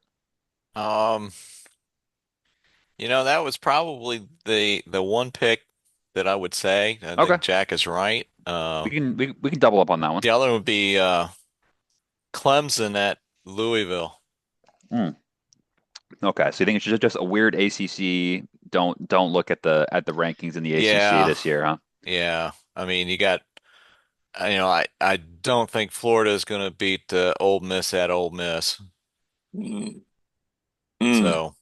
[SPEAKER 4] Um, that was probably the one pick that I would say. I
[SPEAKER 1] Okay,
[SPEAKER 4] think Jack is right.
[SPEAKER 1] we can double up on that one.
[SPEAKER 4] The other would be Clemson at Louisville.
[SPEAKER 1] Hmm. Okay, so you think it's just a weird ACC? Don't look at the rankings in the ACC this year, huh?
[SPEAKER 4] Yeah. I mean, I don't think Florida is going to beat Ole Miss at Ole Miss.
[SPEAKER 2] Mm, mm,
[SPEAKER 4] So,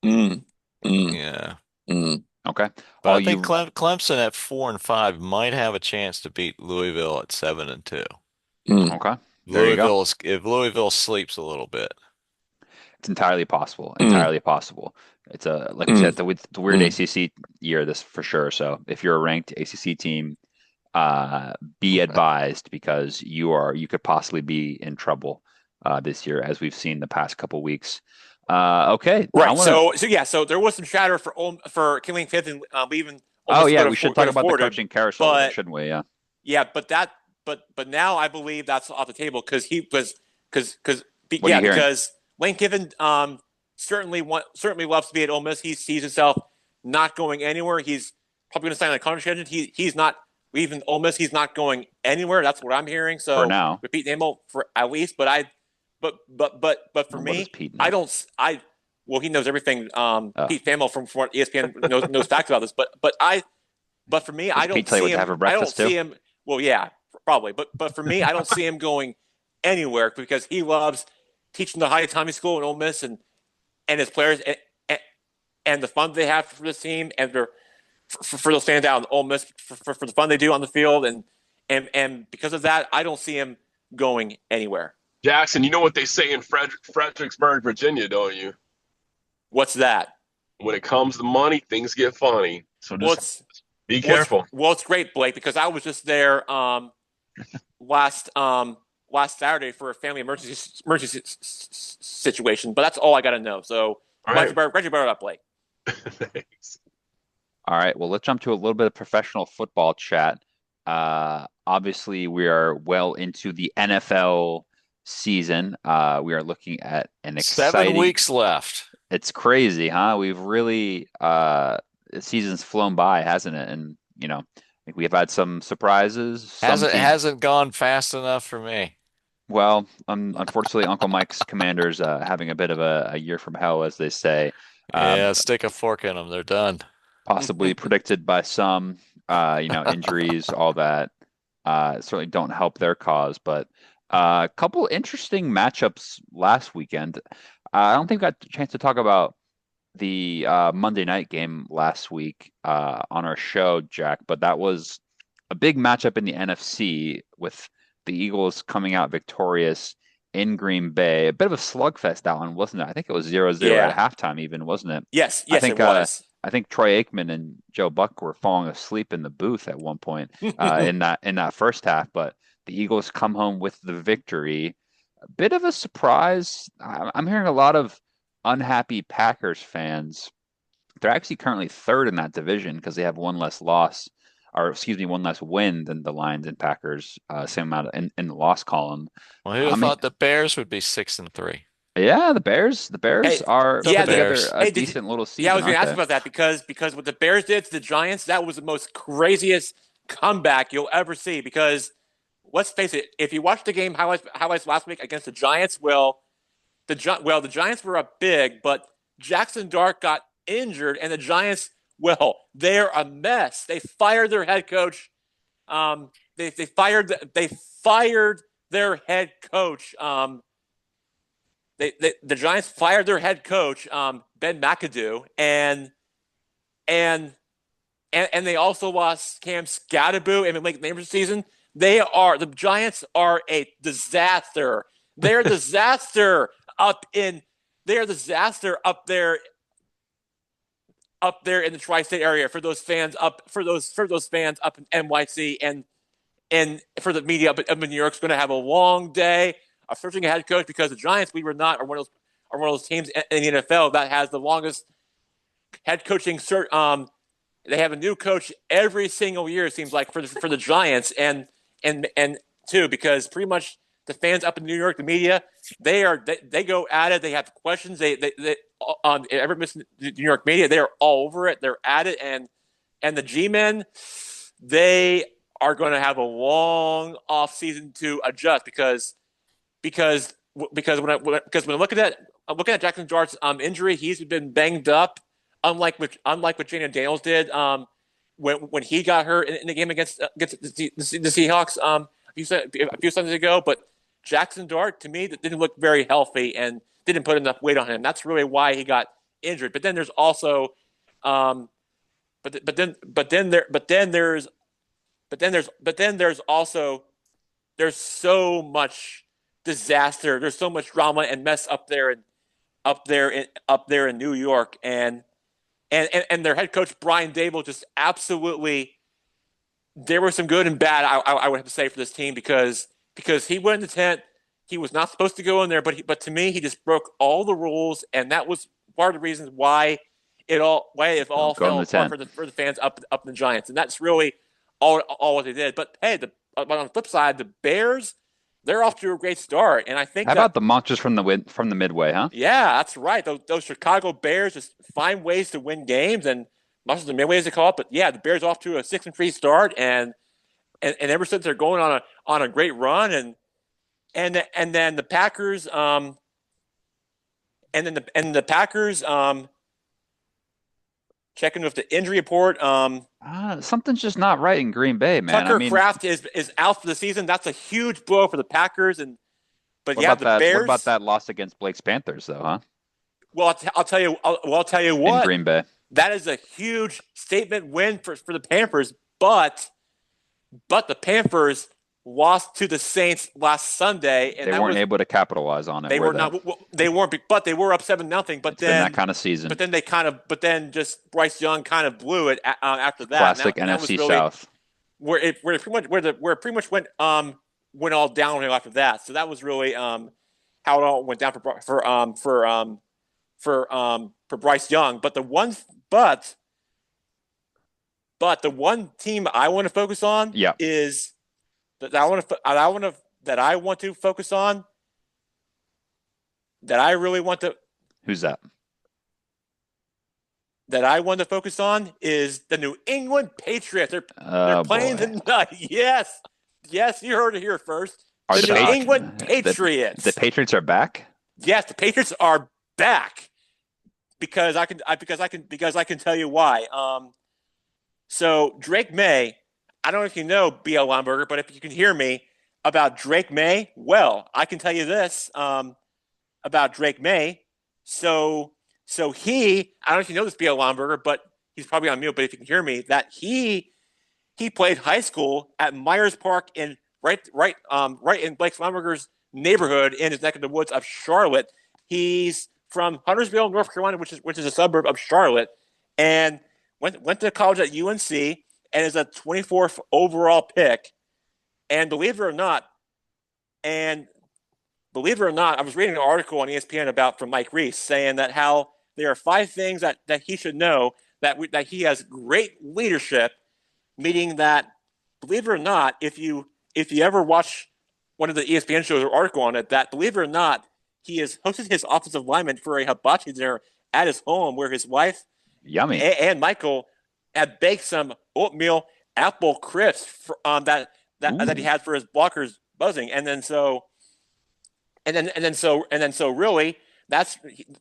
[SPEAKER 2] mm, mm,
[SPEAKER 4] yeah.
[SPEAKER 2] mm.
[SPEAKER 1] Okay.
[SPEAKER 4] But
[SPEAKER 1] All
[SPEAKER 4] I think
[SPEAKER 1] you
[SPEAKER 4] Clemson at 4-5 might have a chance to beat Louisville at 7-2.
[SPEAKER 2] Mm.
[SPEAKER 1] okay? There you go.
[SPEAKER 4] If Louisville sleeps a little bit.
[SPEAKER 1] It's entirely possible.
[SPEAKER 2] Mm.
[SPEAKER 1] Entirely possible. It's a like we
[SPEAKER 2] Mm.
[SPEAKER 1] said, the weird
[SPEAKER 2] Mm.
[SPEAKER 1] ACC year this for sure. So if you're a ranked ACC team, uh, be advised because you could possibly be in trouble this year, as we've seen the past couple weeks. Okay, I
[SPEAKER 2] Right.
[SPEAKER 1] want to.
[SPEAKER 2] So there was some chatter for Killing Fifth and leaving Ole
[SPEAKER 1] Oh
[SPEAKER 2] Miss to
[SPEAKER 1] yeah, we should
[SPEAKER 2] go
[SPEAKER 1] talk
[SPEAKER 2] to
[SPEAKER 1] about the
[SPEAKER 2] Florida,
[SPEAKER 1] coaching carousel there,
[SPEAKER 2] but
[SPEAKER 1] shouldn't we? Yeah.
[SPEAKER 2] yeah, but now I believe that's off the table because he was because
[SPEAKER 1] What are you hearing?
[SPEAKER 2] because Lane Kiffin certainly loves to be at Ole Miss. He sees himself not going anywhere. He's probably going to sign a contract. He's not leaving Ole Miss. He's not going anywhere. That's what I'm hearing.
[SPEAKER 1] For
[SPEAKER 2] So
[SPEAKER 1] now,
[SPEAKER 2] with Pete Thamel for at least, but for
[SPEAKER 1] what does
[SPEAKER 2] me,
[SPEAKER 1] Pete
[SPEAKER 2] I
[SPEAKER 1] know?
[SPEAKER 2] don't I well he knows everything.
[SPEAKER 1] Oh,
[SPEAKER 2] Pete Thamel from what ESPN knows facts about this, but for me,
[SPEAKER 1] does Pete tell you what to have for
[SPEAKER 2] I don't
[SPEAKER 1] breakfast too?
[SPEAKER 2] see him. Well, yeah, probably. But for me, I don't see him going anywhere because he loves teaching the high Tommy school in Ole Miss and his players and the fun they have for this team and for those fans out in Ole Miss for the fun they do on the field and because of that, I don't see him going anywhere.
[SPEAKER 3] Jackson, you know what they say in Fredericksburg, Virginia, don't you?
[SPEAKER 2] What's that?
[SPEAKER 3] When it comes to money, things get funny. So
[SPEAKER 2] Well,
[SPEAKER 3] just
[SPEAKER 2] it's
[SPEAKER 3] be careful.
[SPEAKER 2] it's great, Blake, because I was just there last last Saturday for a family emergency situation. But that's all I got to know. So
[SPEAKER 3] All right.
[SPEAKER 2] glad you brought it up, Blake.
[SPEAKER 3] Thanks.
[SPEAKER 1] All right, well, let's jump to a little bit of professional football chat. Obviously, we are well into the NFL season. We are looking at an
[SPEAKER 4] 7
[SPEAKER 1] exciting.
[SPEAKER 4] weeks left.
[SPEAKER 1] It's crazy, huh? We've really the season's flown by, hasn't it? And I think we've had some surprises. Some team.
[SPEAKER 4] Hasn't gone fast enough for me.
[SPEAKER 1] Well, unfortunately, Uncle Mike's Commanders having a bit of a year from hell, as they say.
[SPEAKER 4] Yeah, stick a fork in them. They're done.
[SPEAKER 1] Possibly predicted by some, injuries, all that, certainly don't help their cause. But a couple interesting matchups last weekend. I don't think I got a chance to talk about the Monday night game last week on our show, Jack, but that was a big matchup in the NFC with the Eagles coming out victorious in Green Bay. A bit of a slugfest that one, wasn't it? I think it was 0-0 at
[SPEAKER 2] Yeah.
[SPEAKER 1] halftime even, wasn't it? I
[SPEAKER 2] Yes,
[SPEAKER 1] think
[SPEAKER 2] it was.
[SPEAKER 1] I think Troy Aikman and Joe Buck were falling asleep in the booth at one point in that first half, but the Eagles come home with the victory. A bit of a surprise. I'm hearing a lot of unhappy Packers fans. They're actually currently third in that division because they have one less loss, or excuse me, one less win than the Lions and Packers, same amount in the loss column.
[SPEAKER 4] Well, who'd
[SPEAKER 1] I
[SPEAKER 4] have
[SPEAKER 1] mean,
[SPEAKER 4] thought the Bears would be 6-3?
[SPEAKER 1] yeah, the Bears
[SPEAKER 2] Hey,
[SPEAKER 1] are
[SPEAKER 4] Go
[SPEAKER 2] yeah,
[SPEAKER 1] putting
[SPEAKER 2] the,
[SPEAKER 1] together
[SPEAKER 4] Bears.
[SPEAKER 1] a
[SPEAKER 2] hey,
[SPEAKER 1] decent little
[SPEAKER 2] yeah, I
[SPEAKER 1] season,
[SPEAKER 2] was going
[SPEAKER 1] aren't
[SPEAKER 2] to ask
[SPEAKER 1] they?
[SPEAKER 2] about that because what the Bears did to the Giants, that was the most craziest comeback you'll ever see. Because let's face it, if you watched the game highlights last week against the Giants, the Giants were up big, but Jackson Dart got injured, and the Giants, they're a mess. They fired their head coach. They fired their head coach. The Giants fired their head coach, Ben McAdoo, and and they also lost Cam Scatterboo and late name of the season. The Giants are a disaster. They're a disaster they're a disaster up there in the tri-state area for those fans up in NYC and for the media up in New York's going to have a long day of searching a head coach because the Giants, believe it or not, are one of those teams in the NFL that has the longest head coaching search. They have a new coach every single year. It seems like for the Giants and too because pretty much the fans up in New York, the media, they go at it. They have questions. They ever miss the New York media? They are all over it. They're at it, and the G-men, they are going to have a long off season to adjust because when I'm looking at Jackson Dart's injury, he's been banged up, unlike what Jane Daniels did when he got hurt in the game against the Seahawks a few Sundays ago. But Jackson Dart, to me, didn't look very healthy and didn't put enough weight on him. That's really why he got injured. But then there's also there's also there's so much disaster. There's so much drama and mess up there in New York, and their head coach Brian Dable just absolutely. There was some good and bad. I would have to say for this team because he went in the tent. He was not supposed to go in there, but to me he just broke all the rules, and that was part of the reasons why it all
[SPEAKER 1] Don't go in
[SPEAKER 2] fell
[SPEAKER 1] the
[SPEAKER 2] apart
[SPEAKER 1] tent.
[SPEAKER 2] for the fans up in the Giants, and that's really all what they did. But hey, but on the flip side, the Bears, they're off to a great start, and I think
[SPEAKER 1] How
[SPEAKER 2] that
[SPEAKER 1] about the monsters from the midway, huh?
[SPEAKER 2] yeah, that's right. Those Chicago Bears just find ways to win games, and much of the midways they call it. But yeah, the Bears off to a 6-3 start, and ever since they're going on a great run, and then the Packers, and the Packers, checking with the injury report.
[SPEAKER 1] Something's just not right in Green Bay, man. I
[SPEAKER 2] Tucker
[SPEAKER 1] mean,
[SPEAKER 2] Kraft is out for the season. That's a huge blow for the Packers, but
[SPEAKER 1] what
[SPEAKER 2] yeah,
[SPEAKER 1] about
[SPEAKER 2] the
[SPEAKER 1] that? What
[SPEAKER 2] Bears.
[SPEAKER 1] about that loss against Blake's Panthers, though, huh?
[SPEAKER 2] Well, I'll tell you. I'll tell you
[SPEAKER 1] In
[SPEAKER 2] what.
[SPEAKER 1] Green Bay.
[SPEAKER 2] That is a huge statement win for the Panthers, but the Panthers lost to the Saints last Sunday, and
[SPEAKER 1] They weren't able to capitalize on it.
[SPEAKER 2] they were not. They weren't, but they were up 7-0. But
[SPEAKER 1] It's been that kind of season.
[SPEAKER 2] But then just Bryce Young kind of blew it after that.
[SPEAKER 1] Classic
[SPEAKER 2] And that was
[SPEAKER 1] NFC
[SPEAKER 2] really
[SPEAKER 1] South.
[SPEAKER 2] where it pretty much went all downhill after that. So that was really how it all went down for Bryce Young. But the one team I want to focus on
[SPEAKER 1] Yeah.
[SPEAKER 2] is that I want to focus on that I really want to
[SPEAKER 1] Who's that?
[SPEAKER 2] that I want to focus on is the New England Patriots. They're
[SPEAKER 1] Oh,
[SPEAKER 2] playing
[SPEAKER 1] boy.
[SPEAKER 2] tonight. Yes, you heard it here first.
[SPEAKER 1] Are
[SPEAKER 2] The
[SPEAKER 1] the
[SPEAKER 2] New
[SPEAKER 1] Pat-
[SPEAKER 2] England Patriots.
[SPEAKER 1] The Patriots are back?
[SPEAKER 2] Yes, the Patriots are back because I can tell you why. So Drake May, I don't know if you know BL Weinberger, but if you can hear me about Drake May, well, I can tell you this about Drake May. So he, I don't know if you know this BL Weinberger, but he's probably on mute. But if you can hear me, that he played high school at Myers Park in right in Blake Weinberger's neighborhood in his neck of the woods of Charlotte. He's from Huntersville, North Carolina, which is a suburb of Charlotte, and went to college at UNC and is a 24th overall pick. And believe it or not, I was reading an article on ESPN from Mike Reese saying that how there are 5 things that he should know that he has great leadership, meaning that, believe it or not, if you ever watch one of the ESPN shows or article on it, that believe it or not, he has hosted his offensive lineman for a hibachi dinner at his home where his wife
[SPEAKER 1] Yummy.
[SPEAKER 2] and Michael had baked some oatmeal apple crisps that he had for his blockers buzzing, and then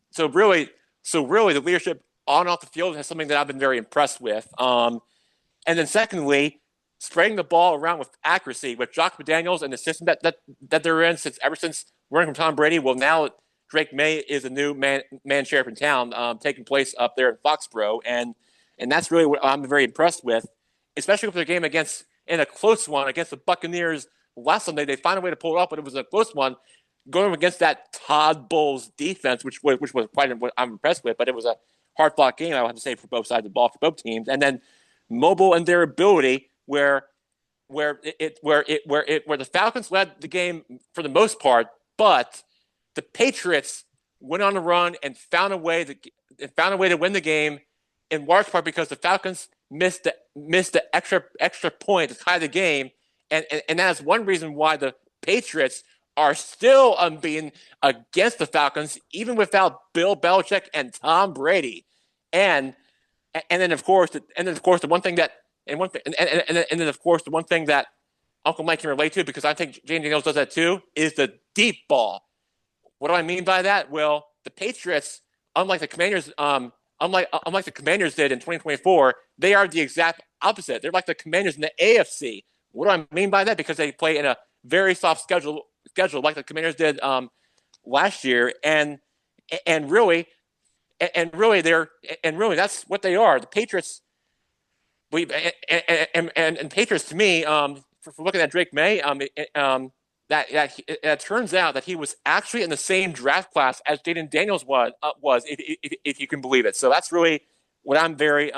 [SPEAKER 2] really the leadership on and off the field is something that I've been very impressed with. And then secondly, spreading the ball around with accuracy with Josh McDaniels and the system that they're in ever since learning from Tom Brady. Well, now Drake May is a new man sheriff in town, taking place up there in Foxborough, and that's really what I'm very impressed with, especially with their game in a close one against the Buccaneers last Sunday. They found a way to pull it off, but it was a close one going against that Todd Bowles defense, which was quite what I'm impressed with. But it was a hard fought game, I would have to say, for both sides of the ball, for both teams, and then mobile in their ability where the Falcons led the game for the most part, but the Patriots went on a run and found a way to win the game, in large part because the Falcons missed the extra point to tie the game, and that is one reason why the Patriots are still unbeaten against the Falcons, even without Bill Belichick and Tom Brady, and then of course the one thing that Uncle Mike can relate to, because I think James Daniels does that too, is the deep ball. What do I mean by that? Well, the Patriots, unlike the Commanders, unlike the Commanders did in 2024, they are the exact opposite. They're like the Commanders in the AFC. What do I mean by that? Because they play in a very soft schedule like the Commanders did last year, and really that's what they are. The Patriots and Patriots to me, for looking at Drake May, that turns out that he was actually in the same draft class as Jaden Daniels was if you can believe it. So that's really what I'm very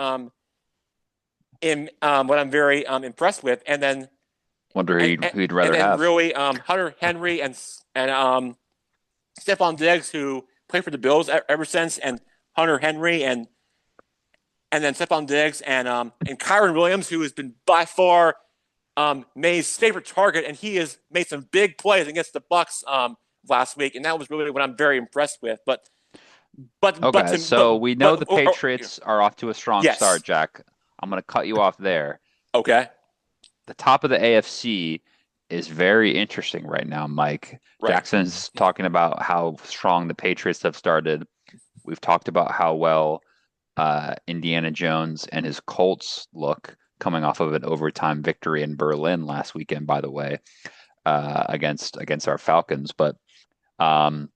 [SPEAKER 2] impressed with. And then
[SPEAKER 1] Wonder who you'd rather
[SPEAKER 2] then
[SPEAKER 1] have.
[SPEAKER 2] really Hunter Henry and Stephon Diggs, who played for the Bills ever since, and Hunter Henry and then Stephon Diggs and Kyron Williams, who has been by far May's favorite target, and he has made some big plays against the Bucks last week, and that was really what I'm very impressed with.
[SPEAKER 1] Okay, so we know the
[SPEAKER 2] or,
[SPEAKER 1] Patriots are off to a strong start,
[SPEAKER 2] yes,
[SPEAKER 1] Jack. I'm going to cut you off there.
[SPEAKER 2] okay,
[SPEAKER 1] The top of the AFC is very interesting right now, Mike.
[SPEAKER 2] right,
[SPEAKER 1] Jackson's talking about how strong the Patriots have started. We've talked about how well Indiana Jones and his Colts look coming off of an overtime victory in Berlin last weekend, by the way, against our Falcons. But um,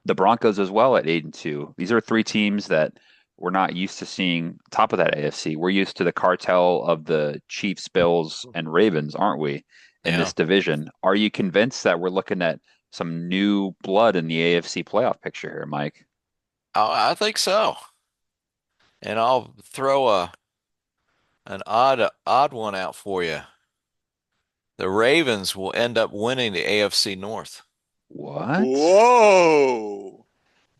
[SPEAKER 1] the Broncos as well at 8-2. These are three teams that we're not used to seeing top of that AFC. We're used to the cartel of the Chiefs, Bills, and Ravens, aren't we, in
[SPEAKER 4] Yeah.
[SPEAKER 1] this division? Are you convinced that we're looking at some new blood in the AFC playoff picture here, Mike?
[SPEAKER 4] I think so. And I'll throw an odd one out for you. The Ravens will end up winning the AFC North.
[SPEAKER 1] What?
[SPEAKER 2] whoa,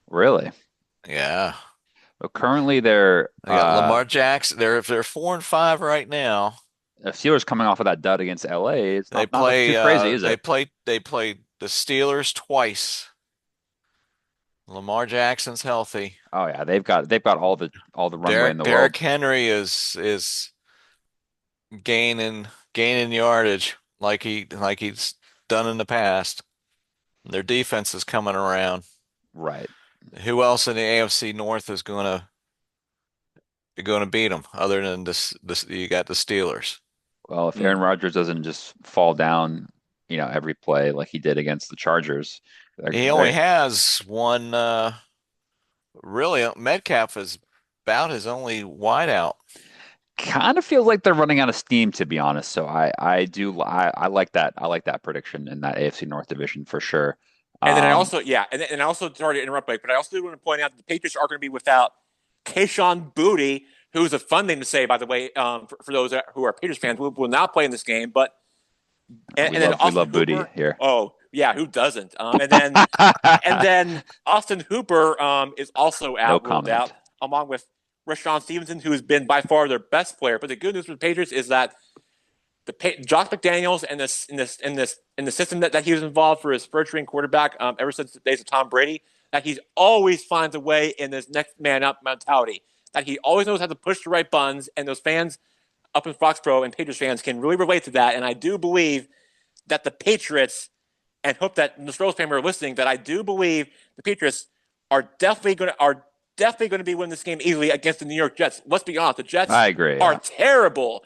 [SPEAKER 1] Really?
[SPEAKER 4] Yeah.
[SPEAKER 1] Well, currently they're
[SPEAKER 4] They got Lamar Jackson. They're 4-5 right now.
[SPEAKER 1] the Steelers coming off of that dud against LA. It's
[SPEAKER 4] They
[SPEAKER 1] not looking
[SPEAKER 4] play
[SPEAKER 1] too crazy, is
[SPEAKER 4] they
[SPEAKER 1] it?
[SPEAKER 4] play they play the Steelers twice. Lamar Jackson's healthy.
[SPEAKER 1] Oh yeah, they've got all the runway in the
[SPEAKER 4] Derrick
[SPEAKER 1] world.
[SPEAKER 4] Henry is gaining yardage like he's done in the past. Their defense is coming around.
[SPEAKER 1] Right.
[SPEAKER 4] Who else in the AFC North is going to beat them other than this you got the Steelers.
[SPEAKER 1] Well, if
[SPEAKER 2] mm.
[SPEAKER 1] Aaron Rodgers doesn't just fall down, every play like he did against the Chargers,
[SPEAKER 4] He only has one really Metcalf is about his only wideout.
[SPEAKER 1] kind of feels like they're running out of steam, to be honest. So I like that. I like that prediction in that AFC North division for sure.
[SPEAKER 2] And then
[SPEAKER 1] Um,
[SPEAKER 2] I also sorry to interrupt, Blake, but I also do want to point out that the Patriots are going to be without Kayshon Boutte, who's a fun thing to say, by the way, for those who are Patriots fans, will not play in this game. But
[SPEAKER 1] we
[SPEAKER 2] and then
[SPEAKER 1] love we
[SPEAKER 2] Austin
[SPEAKER 1] love Booty
[SPEAKER 2] Hooper.
[SPEAKER 1] here.
[SPEAKER 2] Oh yeah, who doesn't? And then Austin Hooper is also
[SPEAKER 1] No
[SPEAKER 2] ruled out,
[SPEAKER 1] comment.
[SPEAKER 2] along with Rashawn Stevenson, who has been by far their best player. But the good news for the Patriots is that Josh McDaniels and the system that he was involved for his first string quarterback ever since the days of Tom Brady, that he always finds a way in this next man up mentality. That he always knows how to push the right buttons, and those fans up in Foxborough and Patriots fans can really relate to that. And I do believe that the Patriots, and hope that the Strohs family are listening, that I do believe the Patriots are definitely going to be winning this game easily against the New York Jets. Let's be honest, the Jets
[SPEAKER 1] I agree.
[SPEAKER 2] are
[SPEAKER 1] Yeah.
[SPEAKER 2] terrible.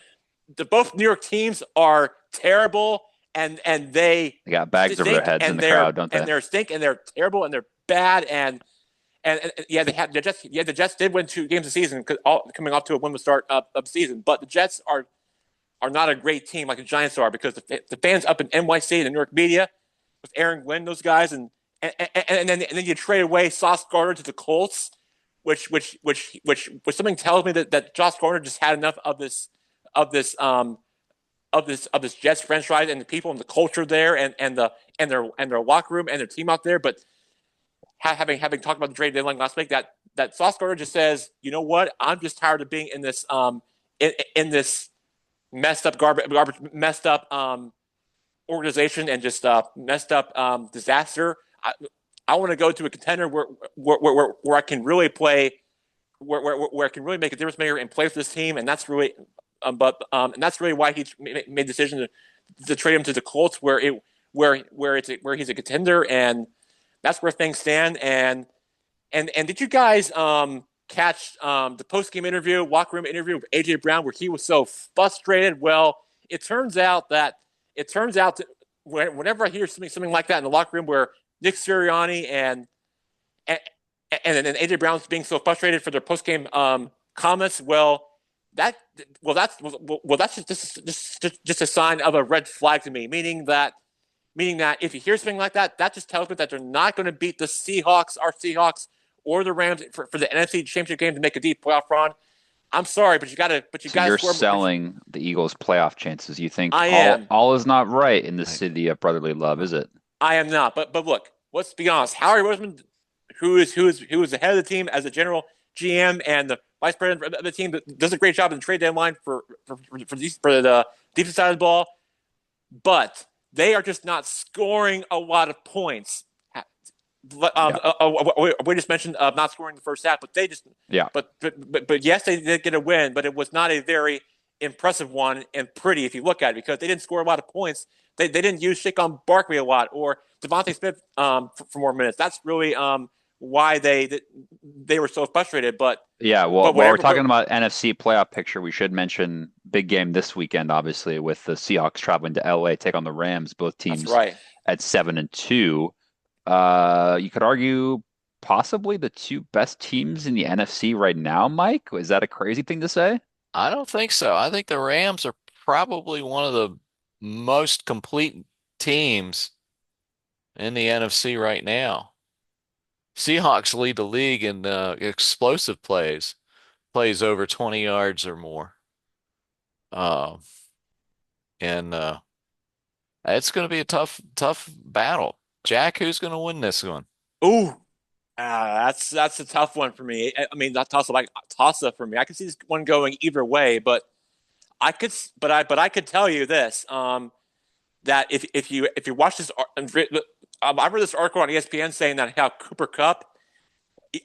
[SPEAKER 2] Both New York teams are terrible, and
[SPEAKER 1] They got bags over their
[SPEAKER 2] stink,
[SPEAKER 1] heads in
[SPEAKER 2] and
[SPEAKER 1] the crowd, don't
[SPEAKER 2] and
[SPEAKER 1] they?
[SPEAKER 2] they're stink, and they're terrible, and they're bad, and yeah, the Jets did win 2 games of the season coming off to a win to start of the season, but the Jets are not a great team like the Giants are, because the fans up in NYC, the New York media, with Aaron Glenn, those guys, and then you trade away Sauce Gardner to the Colts, which something tells me that Josh Gardner just had enough of this Jets franchise and the people and the culture there and their locker room and their team out there. But having talked about the trade deadline last week, that Sauce Gardner just says, you know what, I'm just tired of being in this in this messed up messed up organization and just messed up disaster. I want to go to a contender where I can really play, where I can really make a difference maker and play for this team, and that's really, and that's really why he made the decision to trade him to the Colts, where he's a contender, and that's where things stand. And did you guys catch the post game interview, locker room interview with AJ Brown, where he was so frustrated? Well, it turns out that whenever I hear something like that in the locker room, where Nick Sirianni and then AJ Brown's being so frustrated for their post game comments, well, that that's just a sign of a red flag to me, meaning that if you hear something like that, that just tells me that they're not going to beat the Seahawks, our Seahawks, or the Rams for the NFC Championship game to make a deep playoff run. I'm sorry, but you
[SPEAKER 1] So
[SPEAKER 2] gotta
[SPEAKER 1] you're
[SPEAKER 2] score.
[SPEAKER 1] selling the Eagles' playoff chances. You think
[SPEAKER 2] I
[SPEAKER 1] all
[SPEAKER 2] am.
[SPEAKER 1] all is not right in the
[SPEAKER 4] I,
[SPEAKER 1] city of brotherly love, is it?
[SPEAKER 2] I am not. But look, let's be honest. Howie Roseman, who is the head of the team as a general GM and the vice president of the team, does a great job in the trade deadline for the defensive side of the ball. But they are just not scoring a lot of points.
[SPEAKER 1] Yeah.
[SPEAKER 2] We just mentioned not scoring the first half, but they just
[SPEAKER 1] Yeah.
[SPEAKER 2] but yes, they did get a win, but it was not a very impressive one and pretty if you look at it because they didn't score a lot of points. They didn't use Saquon Barkley a lot or Devontae Smith for more minutes. That's really why they were so frustrated.
[SPEAKER 1] Yeah, well,
[SPEAKER 2] But
[SPEAKER 1] while we're
[SPEAKER 2] whatever.
[SPEAKER 1] talking about NFC playoff picture, we should mention big game this weekend, obviously, with the Seahawks traveling to LA, take on the Rams, both
[SPEAKER 2] That's
[SPEAKER 1] teams
[SPEAKER 2] right.
[SPEAKER 1] at 7-2. You could argue possibly the two best teams in the NFC right now, Mike. Is that a crazy thing to say?
[SPEAKER 4] I don't think so. I think the Rams are probably one of the most complete teams in the NFC right now. Seahawks lead the league in explosive plays over 20 yards or more. Uh, and it's going to be a tough battle. Jack, who's going to win this one?
[SPEAKER 2] Ooh, that's a tough one for me. I mean, not toss up for me. I can see this one going either way, but I could tell you this. That if you watch this, I read this article on ESPN saying that how Cooper Cup,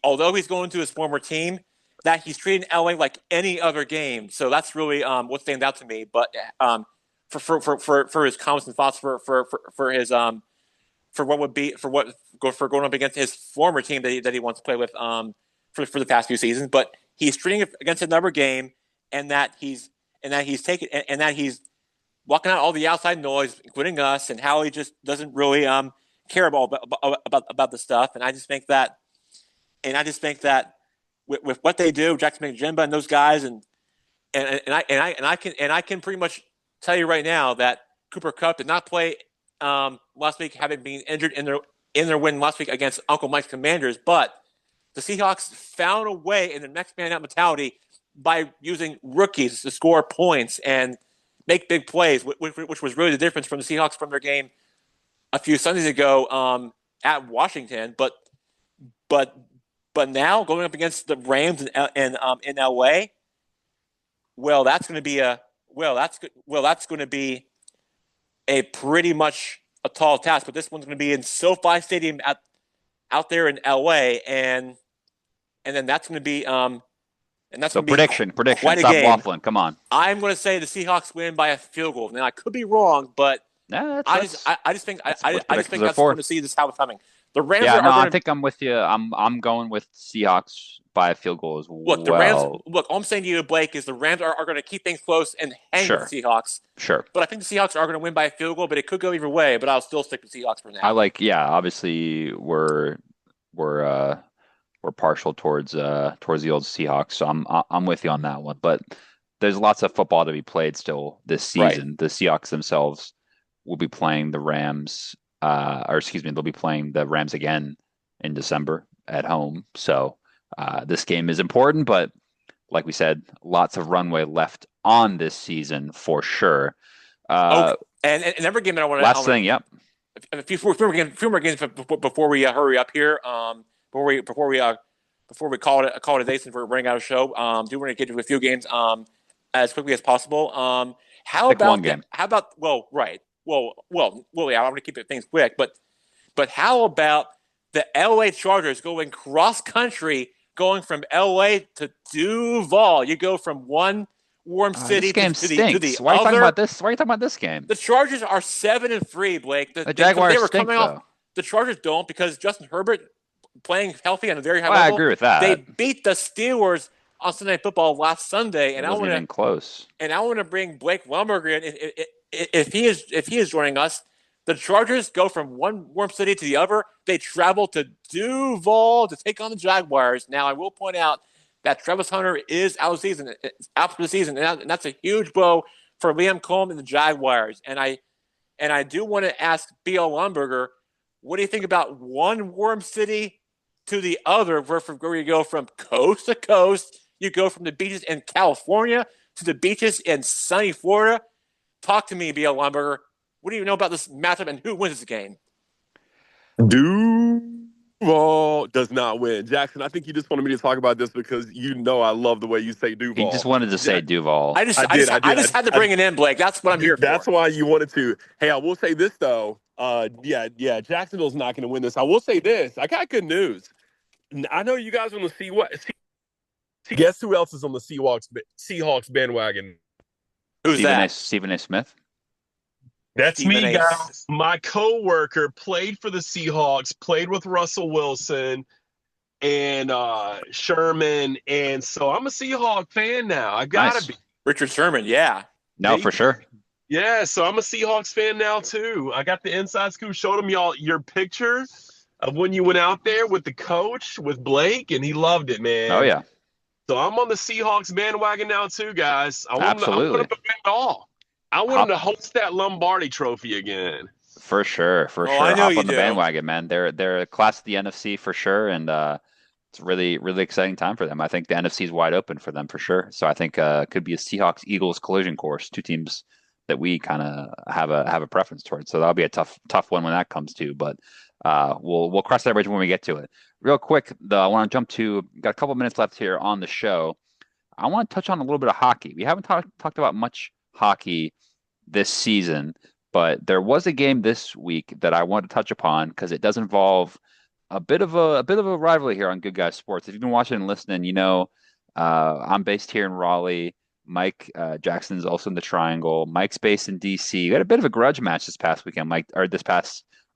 [SPEAKER 2] although he's going to his former team, that he's treating LA like any other game. So that's really what stands out to me. But for his comments and thoughts for his for what would be for going up against his former team that he wants to play with for the past few seasons, but he's treating it against another game, and that he's taking and that he's blocking out all the outside noise, including us, and how he just doesn't really care about the stuff. And I just think that with what they do, Jackson McJimba and those guys, and I can pretty much tell you right now that Cooper Cup did not play last week, having been injured in their win last week against Uncle Mike's Commanders. But the Seahawks found a way in the next man out mentality by using rookies to score points and make big plays, which was really the difference from the Seahawks from their game a few Sundays ago at Washington. But now going up against the Rams in LA, well, that's going to be a pretty much a tall task. But this one's going to be in SoFi Stadium out there in LA, and then that's going to be
[SPEAKER 1] So prediction.
[SPEAKER 2] quite a
[SPEAKER 1] Stop
[SPEAKER 2] game.
[SPEAKER 1] waffling. Come on.
[SPEAKER 2] I'm going to say the Seahawks win by a field goal. Now I could be wrong, but
[SPEAKER 1] Nah,
[SPEAKER 2] I just think
[SPEAKER 1] that's what
[SPEAKER 2] I just think
[SPEAKER 1] predictions are
[SPEAKER 2] that's
[SPEAKER 1] for.
[SPEAKER 2] going to see this how it's coming. The Rams
[SPEAKER 1] Yeah,
[SPEAKER 2] are
[SPEAKER 1] no,
[SPEAKER 2] going
[SPEAKER 1] I
[SPEAKER 2] to
[SPEAKER 1] think I'm with you. I'm going with Seahawks by a field goal as
[SPEAKER 2] look. The Rams
[SPEAKER 1] well.
[SPEAKER 2] look. All I'm saying to you, Blake, is the Rams are going to keep things close and hang with
[SPEAKER 1] Sure,
[SPEAKER 2] the Seahawks.
[SPEAKER 1] sure.
[SPEAKER 2] But I think the Seahawks are going to win by a field goal, but it could go either way. But I'll still stick with Seahawks for
[SPEAKER 1] I
[SPEAKER 2] now.
[SPEAKER 1] like, yeah, obviously we're we're partial towards the old Seahawks, so I'm with you on that one. But there's lots of football to be played still this
[SPEAKER 2] Right.
[SPEAKER 1] season. The Seahawks themselves will be playing the Rams, or excuse me, they'll be playing the Rams again in December at home. So this game is important, but like we said, lots of runway left on this season for sure.
[SPEAKER 2] Okay.
[SPEAKER 1] Uh,
[SPEAKER 2] And every game that I
[SPEAKER 1] last
[SPEAKER 2] want
[SPEAKER 1] thing, yep.
[SPEAKER 2] a few more games before we hurry up here. Before we call it a day since we're running out of show. Do want to get to a few games as quickly as possible. How
[SPEAKER 1] Pick one
[SPEAKER 2] about that?
[SPEAKER 1] game.
[SPEAKER 2] How about well, right? Yeah, I'm going to keep things quick, but how about the LA Chargers going cross country, going from LA to Duval? You go from one warm
[SPEAKER 1] This
[SPEAKER 2] city
[SPEAKER 1] game
[SPEAKER 2] to the
[SPEAKER 1] stinks. Why are you talking
[SPEAKER 2] other.
[SPEAKER 1] about this? Why are you talking about this game?
[SPEAKER 2] The Chargers are 7-3, Blake.
[SPEAKER 1] The
[SPEAKER 2] They
[SPEAKER 1] Jaguars
[SPEAKER 2] were
[SPEAKER 1] stink,
[SPEAKER 2] coming off.
[SPEAKER 1] though.
[SPEAKER 2] The Chargers don't because Justin Herbert playing healthy on a very high
[SPEAKER 1] Well, I
[SPEAKER 2] level.
[SPEAKER 1] agree with
[SPEAKER 2] They
[SPEAKER 1] that.
[SPEAKER 2] beat the Steelers on Sunday Night Football last Sunday,
[SPEAKER 1] It wasn't even close.
[SPEAKER 2] and I want to bring Blake Lumberger in if he is joining us. The Chargers go from one warm city to the other. They travel to Duval to take on the Jaguars. Now, I will point out that Travis Hunter is out of season, out for the season, and that's a huge blow for Liam Coleman and the Jaguars. And I do want to ask B.L. Lumberger, what do you think about one warm city to the other, where you go from coast to coast? You go from the beaches in California to the beaches in sunny Florida. Talk to me, B.L. Lumberger. What do you know about this matchup and who wins this game?
[SPEAKER 3] Duval does not win. Jackson, I think you just wanted me to talk about this because you know I love the way you say
[SPEAKER 1] He just
[SPEAKER 3] Duval.
[SPEAKER 1] wanted to say Duval.
[SPEAKER 2] I just had to bring it in, Blake. That's what I'm here
[SPEAKER 3] That's
[SPEAKER 2] for.
[SPEAKER 3] why you wanted to. Hey, I will say this though. Yeah, Jacksonville's not going to win this. I will say this. I got good news. I know you guys want to see what. Guess who else is on the Seahawks bandwagon?
[SPEAKER 2] Who's that?
[SPEAKER 1] Stephen A. Smith.
[SPEAKER 3] That's
[SPEAKER 2] Stephen
[SPEAKER 3] me,
[SPEAKER 2] A.
[SPEAKER 3] guys. My coworker played for the Seahawks, played with Russell Wilson and Sherman, and so I'm a Seahawk fan now. I gotta
[SPEAKER 1] Nice.
[SPEAKER 3] be.
[SPEAKER 2] Richard Sherman. Yeah.
[SPEAKER 1] No, for sure.
[SPEAKER 3] Yeah, so I'm a Seahawks fan now too. I got the inside scoop. Showed him y'all your picture of when you went out there with the coach with Blake, and he loved it,
[SPEAKER 1] Oh
[SPEAKER 3] man.
[SPEAKER 1] yeah,
[SPEAKER 3] So I'm on the Seahawks bandwagon now too, guys. I want
[SPEAKER 1] absolutely.
[SPEAKER 3] them to win it all. I want them to host that Lombardi Trophy again.
[SPEAKER 1] For sure, for
[SPEAKER 2] Oh,
[SPEAKER 1] sure.
[SPEAKER 2] I know
[SPEAKER 1] Hop
[SPEAKER 2] you
[SPEAKER 1] on the
[SPEAKER 2] do.
[SPEAKER 1] bandwagon, man. They're a class of the NFC for sure, and it's a really really exciting time for them. I think the NFC is wide open for them for sure. So I think it could be a Seahawks Eagles collision course, two teams that we kind of have a preference towards. So that'll be a tough one when that comes to. But we'll cross that bridge when we get to it. Real quick, though, I want to jump to got a couple minutes left here on the show. I want to touch on a little bit of hockey. We haven't talked about much hockey this season, but there was a game this week that I want to touch upon because it does involve a bit of a rivalry here on Good Guys Sports. If you've been watching and listening, you know I'm based here in Raleigh. Mike Jackson's also in the Triangle. Mike's based in DC. We had a bit of a grudge match this past weekend, Mike, or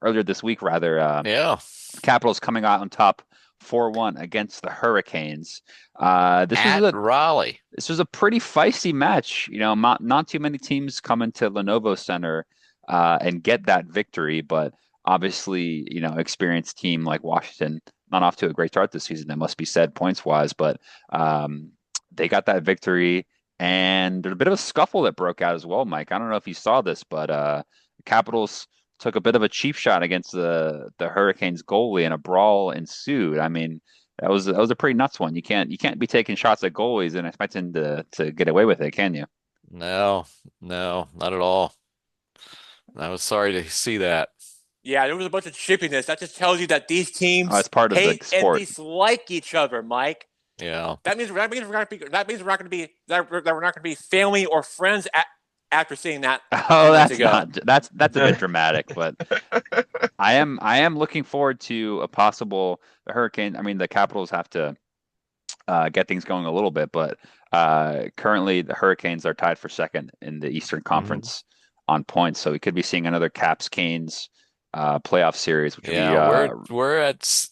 [SPEAKER 1] earlier this week rather.
[SPEAKER 4] Yeah.
[SPEAKER 1] Capitals coming out on top 4-1 against the Hurricanes.
[SPEAKER 4] At Raleigh.
[SPEAKER 1] This was a pretty feisty match. You know, not too many teams come into Lenovo Center and get that victory, but obviously, you know, experienced team like Washington not off to a great start this season. That must be said points wise, but they got that victory, and there's a bit of a scuffle that broke out as well, Mike. I don't know if you saw this, but the Capitals took a bit of a cheap shot against the Hurricanes goalie, and a brawl ensued. I mean, that was a pretty nuts one. You can't be taking shots at goalies and expecting to get away with it, can you?
[SPEAKER 4] No, no, not at all. I was sorry to see that.
[SPEAKER 2] Yeah, there was a bunch of chippiness. That just tells you that these
[SPEAKER 1] Oh,
[SPEAKER 2] teams
[SPEAKER 1] it's part of the
[SPEAKER 2] hate and
[SPEAKER 1] sport.
[SPEAKER 2] dislike each other, Mike.
[SPEAKER 4] Yeah.
[SPEAKER 2] That means we're not going to be family or friends after seeing that.
[SPEAKER 1] Oh,
[SPEAKER 2] Months ago.
[SPEAKER 1] that's a bit dramatic, but I am looking forward to a possible the Hurricane. I mean, the Capitals have to get things going a little bit, but currently the Hurricanes are tied for second in the Eastern Conference on points, so we could be seeing another Caps Canes playoff series, which would be
[SPEAKER 4] Yeah, we're at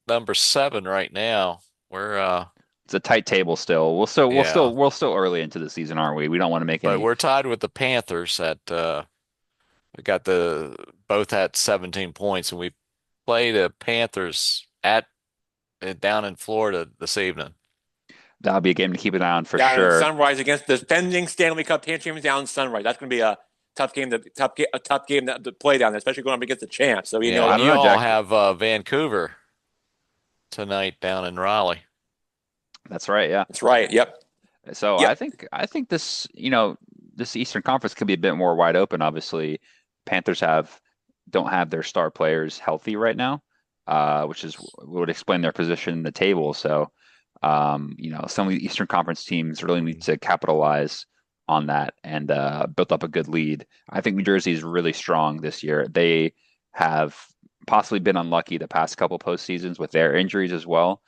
[SPEAKER 4] number 7 right now. We're
[SPEAKER 1] it's a tight table still.
[SPEAKER 4] yeah,
[SPEAKER 1] we're still early into the season, aren't we? We don't want to make
[SPEAKER 4] but
[SPEAKER 1] any.
[SPEAKER 4] we're tied with the Panthers at we got the both at 17 points, and we play the Panthers at down in Florida this evening.
[SPEAKER 1] That'll be a game to keep an eye on for
[SPEAKER 2] Down in
[SPEAKER 1] sure.
[SPEAKER 2] Sunrise against the defending Stanley Cup champions down in Sunrise. That's going to be a tough game to play down, especially going up against the champs. So
[SPEAKER 4] Yeah,
[SPEAKER 1] I
[SPEAKER 4] and
[SPEAKER 1] don't
[SPEAKER 4] you
[SPEAKER 1] know,
[SPEAKER 4] all
[SPEAKER 1] Jack.
[SPEAKER 4] have Vancouver tonight down in Raleigh.
[SPEAKER 1] That's right. Yeah.
[SPEAKER 2] that's right. Yep.
[SPEAKER 1] So
[SPEAKER 2] Yep.
[SPEAKER 1] I think this, this Eastern Conference could be a bit more wide open. Obviously, Panthers don't have their star players healthy right now, which would explain their position in the table. So, some of the Eastern Conference teams really need to capitalize on that and build up a good lead. I think New Jersey is really strong this year. They have possibly been unlucky the past couple postseasons with their injuries as well.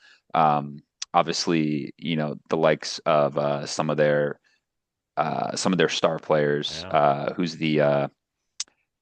[SPEAKER 1] Obviously, the likes of some of their star players.
[SPEAKER 4] Yeah.
[SPEAKER 1] Who's the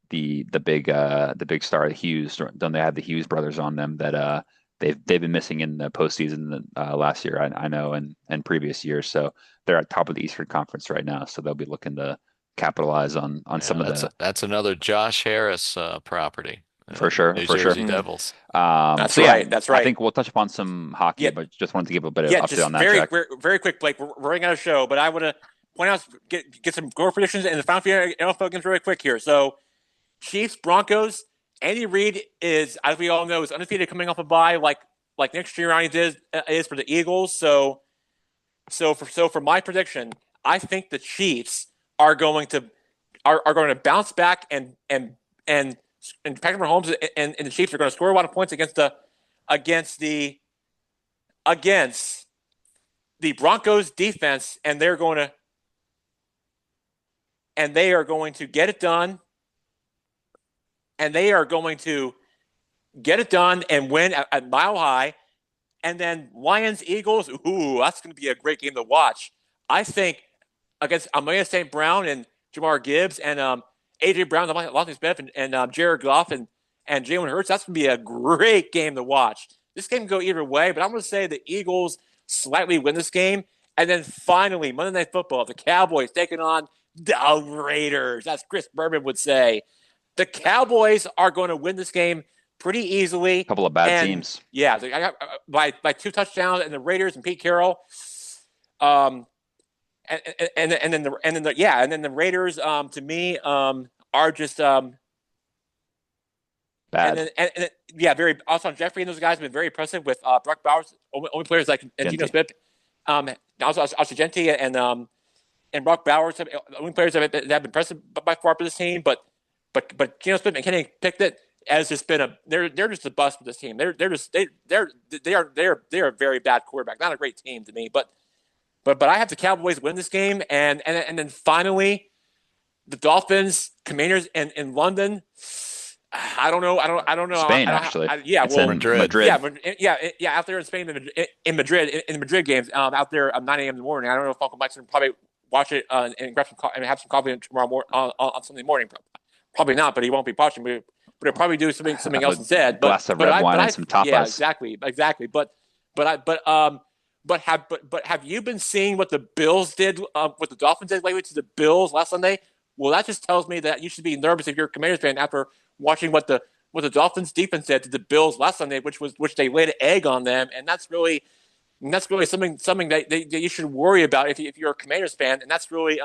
[SPEAKER 1] big star, Hughes? Don't they have the Hughes brothers on them that they've been missing in the postseason last year? I know and previous years. So they're at top of the Eastern Conference right now. So they'll be looking to capitalize on some of
[SPEAKER 4] That's another Josh Harris property.
[SPEAKER 1] For sure,
[SPEAKER 4] New
[SPEAKER 1] for sure.
[SPEAKER 4] Jersey Devils.
[SPEAKER 2] That's
[SPEAKER 1] So yeah,
[SPEAKER 2] right. That's
[SPEAKER 1] I
[SPEAKER 2] right.
[SPEAKER 1] think we'll touch upon some hockey,
[SPEAKER 2] Yeah,
[SPEAKER 1] but just wanted to give a bit of
[SPEAKER 2] yeah.
[SPEAKER 1] update
[SPEAKER 2] Just
[SPEAKER 1] on that, Jack.
[SPEAKER 2] very quick, Blake. We're running out of show, but I want to point out get some score predictions and the final few NFL games really quick here. So Chiefs Broncos. Andy Reid is, as we all know, is undefeated coming off a bye, like next year Ronnie is for the Eagles. So for my prediction, I think the Chiefs are going to bounce back and Patrick Mahomes and the Chiefs are going to score a lot of points against the against the Broncos defense, and they are going to get it done, and they are going to get it done and win at Mile High. And then Lions Eagles, ooh, that's going to be a great game to watch. I think against Amaya St. Brown and Jamar Gibbs and AJ Brown, Lonnie Smith, and Jared Goff and Jalen Hurts, that's going to be a great game to watch. This game can go either way, but I'm going to say the Eagles slightly win this game. And then finally, Monday Night Football, the Cowboys taking on the Raiders, as Chris Berman would say. The Cowboys are going to win this game pretty easily.
[SPEAKER 1] Couple of bad
[SPEAKER 2] and
[SPEAKER 1] teams.
[SPEAKER 2] Yeah, I got by 2 touchdowns, and the Raiders and Pete Carroll. And then the Raiders to me are just
[SPEAKER 1] Bad.
[SPEAKER 2] very also Jeffrey and those guys have been very impressive with Brock Bowers, only players like and Geno Smith, also Genti and Brock Bowers have only players that have been impressive by far for this team, but Geno Smith and Kenny Pickett has just been they're just a bust with this team. They are a very bad quarterback, not a great team to me, but I have the Cowboys win this game, and then finally the Dolphins, Commanders, in London. I don't know.
[SPEAKER 1] Spain, actually.
[SPEAKER 2] It's
[SPEAKER 1] in
[SPEAKER 4] Madrid.
[SPEAKER 2] Yeah. Out there in Spain, in Madrid, in the Madrid games, out there at 9 a.m. in the morning. I don't know if Uncle Mike's going to probably watch it and grab some and have some coffee tomorrow on Sunday morning. Probably not, but he won't be watching. But he'll probably do something else instead.
[SPEAKER 1] Glass of red wine and some tapas.
[SPEAKER 2] Yeah, exactly. But have you been seeing what the Bills did, what the Dolphins did lately to the Bills last Sunday? Well, that just tells me that you should be nervous if you're a Commanders fan after watching what the Dolphins defense did to the Bills last Sunday, which they laid an egg on them, and that's really something that you should worry about if you're a Commanders fan, and that's really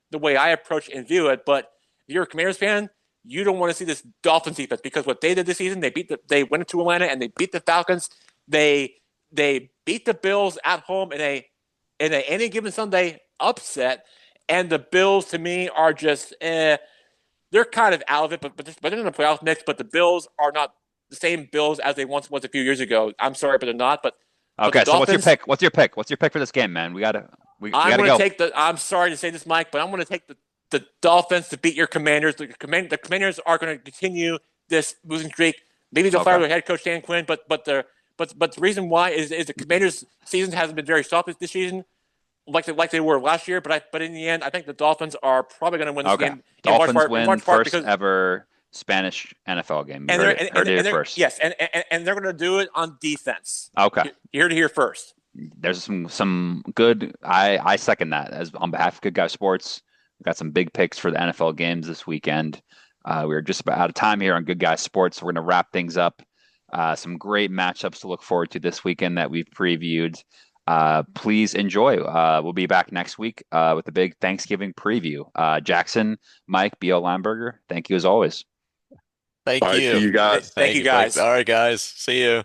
[SPEAKER 2] the way I approach and view it. But if you're a Commanders fan, you don't want to see this Dolphins defense, because what they did this season, they went into Atlanta and they beat the Falcons. They beat the Bills at home in a any given Sunday upset, and the Bills to me are just they're kind of out of it, but they're in the playoff mix. But the Bills are not the same Bills as they once was a few years ago. I'm sorry, but they're not. But
[SPEAKER 1] okay,
[SPEAKER 2] so
[SPEAKER 1] what's your pick? What's your pick? What's your pick for this game, man? We gotta go.
[SPEAKER 2] I'm sorry to say this, Mike, but I'm going to take the Dolphins to beat your Commanders. The Commanders are going to continue this losing streak. Maybe they'll fire their head coach Dan Quinn, but the reason why is the Commanders' season hasn't been very soft this season, like they were last year. But in the end, I think the Dolphins are probably going to win this game.
[SPEAKER 1] Dolphins win first ever Spanish NFL game. You heard it first.
[SPEAKER 2] Yes, and they're going to do it on defense.
[SPEAKER 1] Okay,
[SPEAKER 2] you heard it here first.
[SPEAKER 1] There's some good. I second that. As on behalf of Good Guy Sports, we've got some big picks for the NFL games this weekend. We're just about out of time here on Good Guy Sports. So we're going to wrap things up. Some great matchups to look forward to this weekend that we've previewed. Please enjoy. We'll be back next week with a big Thanksgiving preview. Jackson, Mike, B.O. Limburger, thank you as always.
[SPEAKER 4] Thank you.
[SPEAKER 3] See you guys.
[SPEAKER 2] Thank you, guys.
[SPEAKER 4] All right, guys. See you.